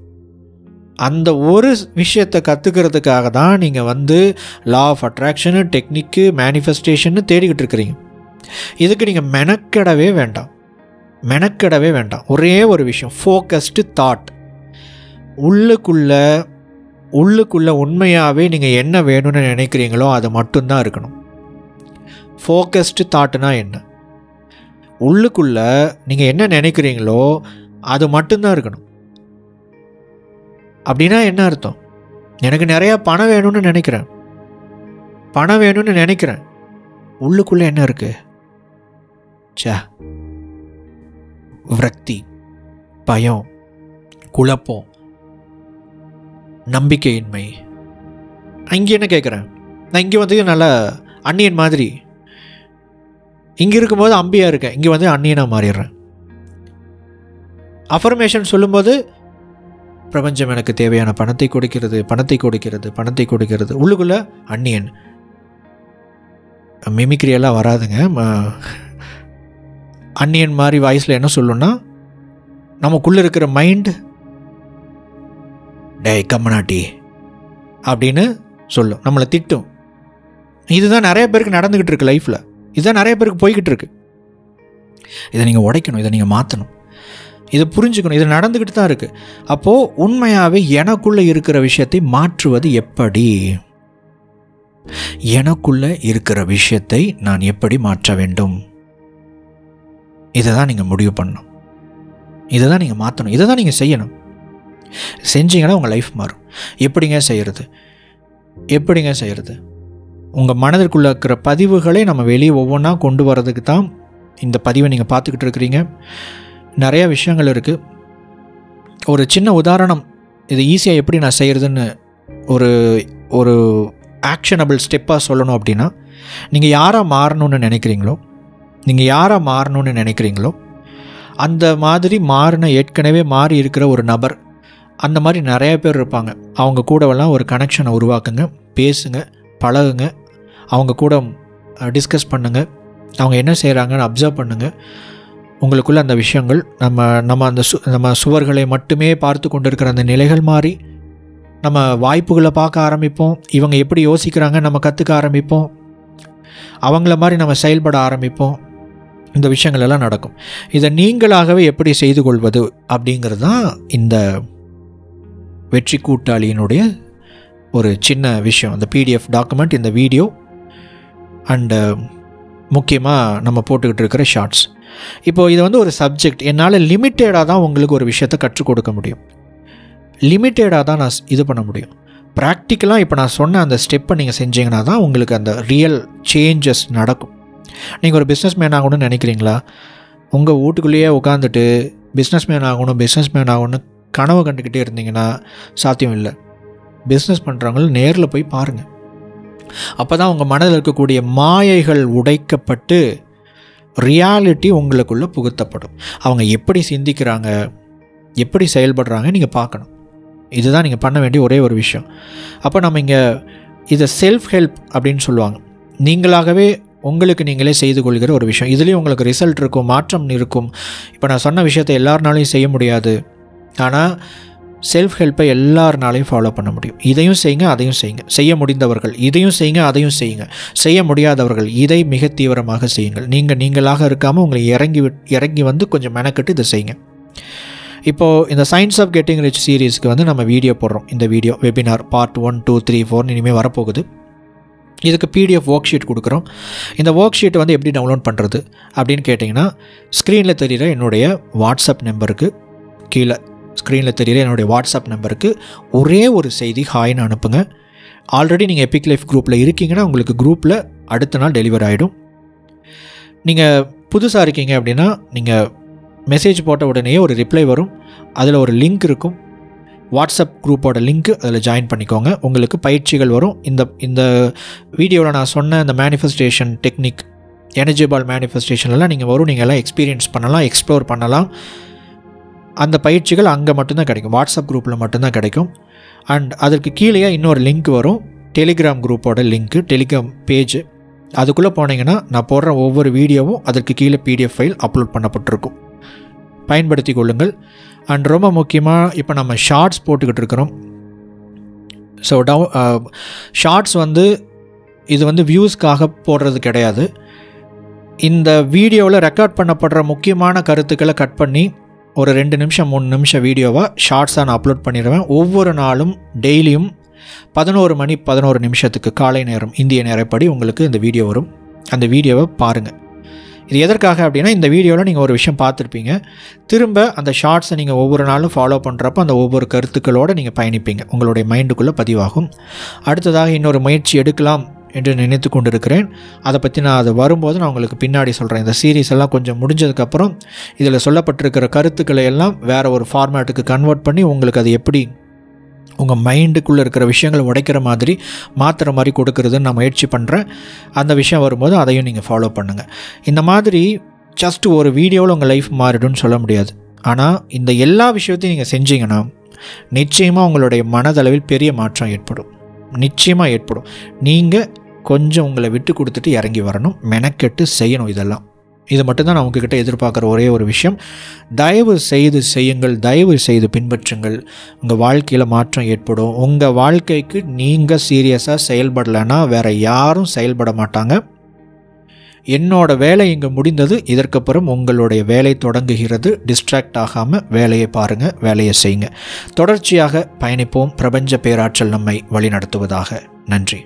Speaker 1: அந்த ஒரு விஷயத்தை கற்றுக்கிறதுக்காக தான் நீங்கள் லா ஆஃப் அட்ராக்ஷனு, டெக்னிக்கு, மேனிஃபெஸ்டேஷன்னு தேடிக்கிட்டு இருக்கிறீங்க. இதுக்கு நீங்கள் மெனக்கெடவே வேண்டாம். ஒரே ஒரு விஷயம், ஃபோக்கஸ்டு தாட். உள்ளுக்குள்ள உண்மையாகவே நீங்கள் என்ன வேணும்னு நினைக்கிறீங்களோ அது மட்டும்தான் இருக்கணும். ஃபோக்கஸ்டு தாட்னா என்ன? உள்ளுக்குள்ள நீங்கள் என்ன நினைக்கிறீங்களோ அது மட்டும்தான் இருக்கணும். அப்படின்னா என்ன அர்த்தம்? எனக்கு நிறையா பணம் வேணும்னு நினைக்கிறேன், உள்ளுக்குள்ளே என்ன இருக்கு? விரக்தி, பயம், குழப்பம், நம்பிக்கையின்மை. இங்கே என்ன கேட்குறேன்? நான் இங்கே நல்லா அந்நியன் மாதிரி, இங்கே இருக்கும்போது அம்பியாக இருக்கேன், இங்கே அந்நியனாக மாறிடுறேன். அஃபர்மேஷன் சொல்லும்போது பிரபஞ்சம் எனக்கு தேவையான பணத்தை கொடுக்கிறது. உள்ளுக்குள்ளே அந்நியன். மிமிக்ரியெல்லாம் வராதுங்க. அந்நியன் மாதிரி வாய்ஸில் என்ன சொல்லணும்னா, நமக்குள்ளே இருக்கிற மைண்ட் டேய் கம்மனாட்டி அப்படின்னு சொல்லும், நம்மளை திட்டும். இதுதான் நிறைய பேருக்கு நடந்துக்கிட்டு இருக்கு லைஃப்பில், இதுதான் நிறைய பேருக்கு போய்கிட்டு இருக்கு. இதை நீங்கள் உடைக்கணும், இதை நீங்கள் மாற்றணும், இதை புரிஞ்சுக்கணும். இது நடந்துக்கிட்டு தான் இருக்குது. அப்போது உண்மையாகவே எனக்குள்ளே இருக்கிற விஷயத்தை மாற்றுவது எப்படி? எனக்குள்ளே இருக்கிற விஷயத்தை நான் எப்படி மாற்ற வேண்டும்? இதை தான் நீங்கள் முடிவு பண்ணணும், இதை தான் நீங்கள் மாற்றணும், இதை தான் நீங்கள் செய்யணும். செஞ்சீங்கன்னா உங்கள் லைஃப் மாறும். எப்படிங்க செய்கிறது? உங்கள் மனதிற்குள்ளே இருக்கிற பதிவுகளை நம்ம வெளியே ஒவ்வொன்றா கொண்டு வரதுக்கு தான் இந்த பதிவை நீங்கள் பார்த்துக்கிட்டு இருக்கிறீங்க. நிறைய விஷயங்கள் இருக்குது. ஒரு சின்ன உதாரணம், இது ஈஸியாக எப்படி நான் செய்கிறதுன்னு ஒரு ஒரு ஆக்ஷனபிள் ஸ்டெப்பாக சொல்லணும் அப்படின்னா, நீங்கள் யாராக மாறணும்னு நினைக்கிறீங்களோ அந்த மாதிரி ஏற்கனவே மாறி இருக்கிற ஒரு நபர், அந்த மாதிரி நிறைய பேர் இருப்பாங்க. அவங்க கூடவெல்லாம் ஒரு கனெக்ஷனை உருவாக்குங்க, பேசுங்க, பழகுங்க, அவங்க கூட டிஸ்கஸ் பண்ணுங்கள், அவங்க என்ன செய்கிறாங்கன்னு அப்சர்வ் பண்ணுங்கள். உங்களுக்குள்ள அந்த விஷயங்கள் நம்ம சுவர்களை மட்டுமே பார்த்து கொண்டு இருக்கிற அந்த நிலைகள் மாறி நம்ம வாய்ப்புகளை பார்க்க ஆரம்பிப்போம். இவங்க எப்படி யோசிக்கிறாங்க நம்ம கற்றுக்க ஆரம்பிப்போம், அவங்கள மாதிரி நம்ம செயல்பட ஆரம்பிப்போம். இந்த விஷயங்கள் எல்லாம் நடக்கும். இதை நீங்களாகவே எப்படி செய்து கொள்வது அப்படிங்கிறது தான் இந்த வெற்றி கூட்டாளியினுடைய ஒரு சின்ன விஷயம். இந்த பிடிஎஃப் டாக்குமெண்ட், இந்த வீடியோ அண்டு முக்கியமாக நம்ம போட்டுக்கிட்டு இருக்கிற ஷார்ட்ஸ். இப்போது இது வந்து ஒரு சப்ஜெக்ட். என்னால் லிமிட்டடாக தான் உங்களுக்கு ஒரு விஷயத்தை கற்றுக் கொடுக்க முடியும், லிமிட்டடாக தான் நான் இது பண்ண முடியும். ப்ராக்டிக்கலாக இப்போ நான் சொன்ன அந்த ஸ்டெப்பை நீங்கள் செஞ்சீங்கன்னா தான் உங்களுக்கு அந்த ரியல் சேஞ்சஸ் நடக்கும். நீங்கள் ஒரு பிஸ்னஸ் மேன் ஆகணும்னு நினைக்கிறீங்களா? உங்கள் வீட்டுக்குள்ளேயே உட்காந்துட்டு பிஸ்னஸ் மேன் ஆகணும்னு கனவு கண்டுக்கிட்டே இருந்தீங்கன்னா சாத்தியம் இல்லை. பிஸ்னஸ் பண்ணுறவங்கள நேரில் போய் பாருங்கள். அப்போ தான் உங்கள் மனதில் இருக்கக்கூடிய மாயைகள் உடைக்கப்பட்டு ரியாலிட்டி உங்களுக்குள்ளே புகுத்தப்படும். அவங்க எப்படி சிந்திக்கிறாங்க, எப்படி செயல்படுறாங்க நீங்கள் பார்க்கணும். இதுதான் நீங்கள் பண்ண வேண்டிய ஒரே ஒரு விஷயம். அப்போ நம்ம இங்கே இதை செல்ஃப் ஹெல்ப் அப்படின்னு சொல்லுவாங்க. நீங்களாகவே உங்களுக்கு நீங்களே செய்து கொள்கிற ஒரு விஷயம். இதுலேயும் உங்களுக்கு ரிசல்ட் இருக்கும், மாற்றம் இருக்கும். இப்போ நான் சொன்ன விஷயத்தை எல்லாருனாலையும் செய்ய முடியாது, ஆனால் செல்ஃப் ஹெல்ப்பை எல்லாருனாலையும் ஃபாலோ பண்ண முடியும். இதையும் செய்யுங்க, அதையும் செய்யுங்க. செய்ய முடிந்தவர்கள் இதையும் செய்யுங்க, அதையும் செய்யுங்க. செய்ய முடியாதவர்கள் இதை மிக தீவிரமாக செய்யுங்கள். நீங்களாக இருக்காமல் உங்களை இறங்கி வந்து கொஞ்சம் மெனக்கட்டு இதை செய்யுங்க. இப்போது இந்த சயின்ஸ் ஆஃப் கெட்டிங் ரிச் சீரீஸ்க்கு வந்து நம்ம வீடியோ போடுறோம். இந்த வீடியோ வெபினார் பார்ட் 1, 2, 3, 4 இனிமேல் வரப்போகுது. இதுக்கு பிடிஎஃப் ஒர்க் ஷீட் கொடுக்குறோம். இந்த ஒர்க் ஷீட்டை வந்து எப்படி டவுன்லோட் பண்ணுறது அப்படின்னு கேட்டிங்கன்னா, ஸ்க்ரீனில் தெரிகிற என்னுடைய வாட்ஸ்அப் நம்பருக்கு ஒரே ஒரு செய்தி ஹாய்னு அனுப்புங்க. ஆல்ரெடி நீங்கள் எபிக் லைஃப் குரூப்பில் இருக்கீங்கன்னா உங்களுக்கு குரூப்பில் அடுத்த நாள் டெலிவர் ஆகிடும். நீங்கள் புதுசாக இருக்கீங்க அப்படின்னா நீங்கள் மெசேஜ் போட்ட உடனே ஒரு ரிப்ளை வரும், அதில் ஒரு லிங்க் இருக்கும், வாட்ஸ்அப் குரூப்போட லிங்க்கு, அதில் ஜாயின் பண்ணிக்கோங்க. உங்களுக்கு பயிற்சிகள் வரும். இந்த வீடியோவில் நான் சொன்ன இந்த மேனிஃபெஸ்டேஷன் டெக்னிக், எனர்ஜி பால் மேனிஃபெஸ்டேஷன்லாம் நீங்கள் எல்லாம் எக்ஸ்பீரியன்ஸ் பண்ணலாம், எக்ஸ்ப்ளோர் பண்ணலாம். அந்த பயிற்சிகள் அங்கே மட்டும்தான் கிடைக்கும், வாட்ஸ்அப் குரூப்பில் மட்டும்தான் கிடைக்கும். அண்ட் அதற்கு கீழே இன்னொரு லிங்க் வரும், டெலிகிராம் குரூப்போட லிங்க்கு, டெலிகிராம் பேஜ். அதுக்குள்ளே போனீங்கன்னா நான் போடுற ஒவ்வொரு வீடியோவும் அதற்கு கீழே பிடிஎஃப் ஃபைல் அப்லோட் பண்ணப்பட்டிருக்கும். பயன்படுத்தி கொள்ளுங்கள். அண்ட் ரொம்ப முக்கியமாக இப்போ நம்ம ஷார்ட்ஸ் போட்டுக்கிட்டு இருக்கிறோம். ஸோ ஷார்ட்ஸ் இது வந்து வியூஸ்க்காக போடுறது கிடையாது. இந்த வீடியோவில் ரெக்கார்ட் பண்ணப்படுற முக்கியமான கருத்துக்களை கட் பண்ணி ஒரு 2 நிமிஷம் 3 நிமிஷம் வீடியோவாக ஷார்ட்ஸாக நான் அப்லோட் பண்ணிடுவேன். ஒவ்வொரு நாளும் டெய்லியும் 11 மணி 11 நிமிஷத்துக்கு காலை நேரம் இந்திய நேரப்படி உங்களுக்கு இந்த வீடியோ வரும். அந்த வீடியோவை பாருங்கள். இது எதற்காக அப்படின்னா, இந்த வீடியோவில் நீங்கள் ஒரு விஷயம் பார்த்துருப்பீங்க, திரும்ப அந்த ஷார்ட்ஸை நீங்கள் ஒவ்வொரு நாளும் ஃபாலோ பண்ணுறப்போ அந்த ஒவ்வொரு கருத்துக்களோடு நீங்கள் பயணிப்பீங்க, உங்களுடைய மைண்டுக்குள்ளே பதிவாகும். அடுத்ததாக இன்னொரு முயற்சி எடுக்கலாம் என்று நினைத்து கொண்டிருக்கிறேன். அதை பற்றி நான் வரும்போது நான் உங்களுக்கு பின்னாடி சொல்கிறேன். இந்த சீரீஸ் எல்லாம் கொஞ்சம் முடிஞ்சதுக்கப்புறம் இதில் சொல்லப்பட்டிருக்கிற கருத்துக்களை எல்லாம் வேறு ஒரு ஃபார்மேட்டுக்கு கன்வெர்ட் பண்ணி உங்களுக்கு அது எப்படி உங்கள் மைண்டுக்குள்ளே இருக்கிற விஷயங்களை உடைக்கிற மாதிரி மாற்றுற மாதிரி கொடுக்குறதுன்னு நான் முயற்சி பண்ணுறேன். அந்த விஷயம் வரும்போது அதையும் நீங்கள் ஃபாலோ பண்ணுங்கள். இந்த மாதிரி ஜஸ்ட் ஒரு வீடியோவில் உங்கள் லைஃப் மாறிடும்னு சொல்ல முடியாது. ஆனால் இந்த எல்லா விஷயத்தையும் நீங்கள் செஞ்சீங்கன்னா நிச்சயமாக உங்களுடைய மனதளவில் பெரிய மாற்றம் ஏற்படும், நிச்சயமாக ஏற்படும். நீங்கள் கொஞ்சம் உங்களை விட்டு கொடுத்துட்டு இறங்கி வரணும், மெனக்கெட்டு செய்யணும். இதெல்லாம் இது மட்டும்தான் நான் உங்ககிட்ட எதிர்பார்க்குற ஒரே ஒரு விஷயம். தயவு செய்து செய்யுங்கள், தயவு செய்து பின்பற்றுங்கள். உங்கள் வாழ்க்கையில் மாற்றம் ஏற்படும். உங்கள் வாழ்க்கைக்கு நீங்கள் சீரியஸாக செயல்படலைன்னா வேறு யாரும் செயல்பட மாட்டாங்க. என்னோட வேலை இங்கே முடிந்தது. இதற்கப்புறம் உங்களுடைய வேலை தொடங்குகிறது. டிஸ்ட்ராக்ட் ஆகாமல் வேலையை பாருங்கள், வேலையை செய்யுங்க. தொடர்ச்சியாக பயணிப்போம். பிரபஞ்ச பேராற்றல் நம்மை வழிநடத்துவதாக. நன்றி.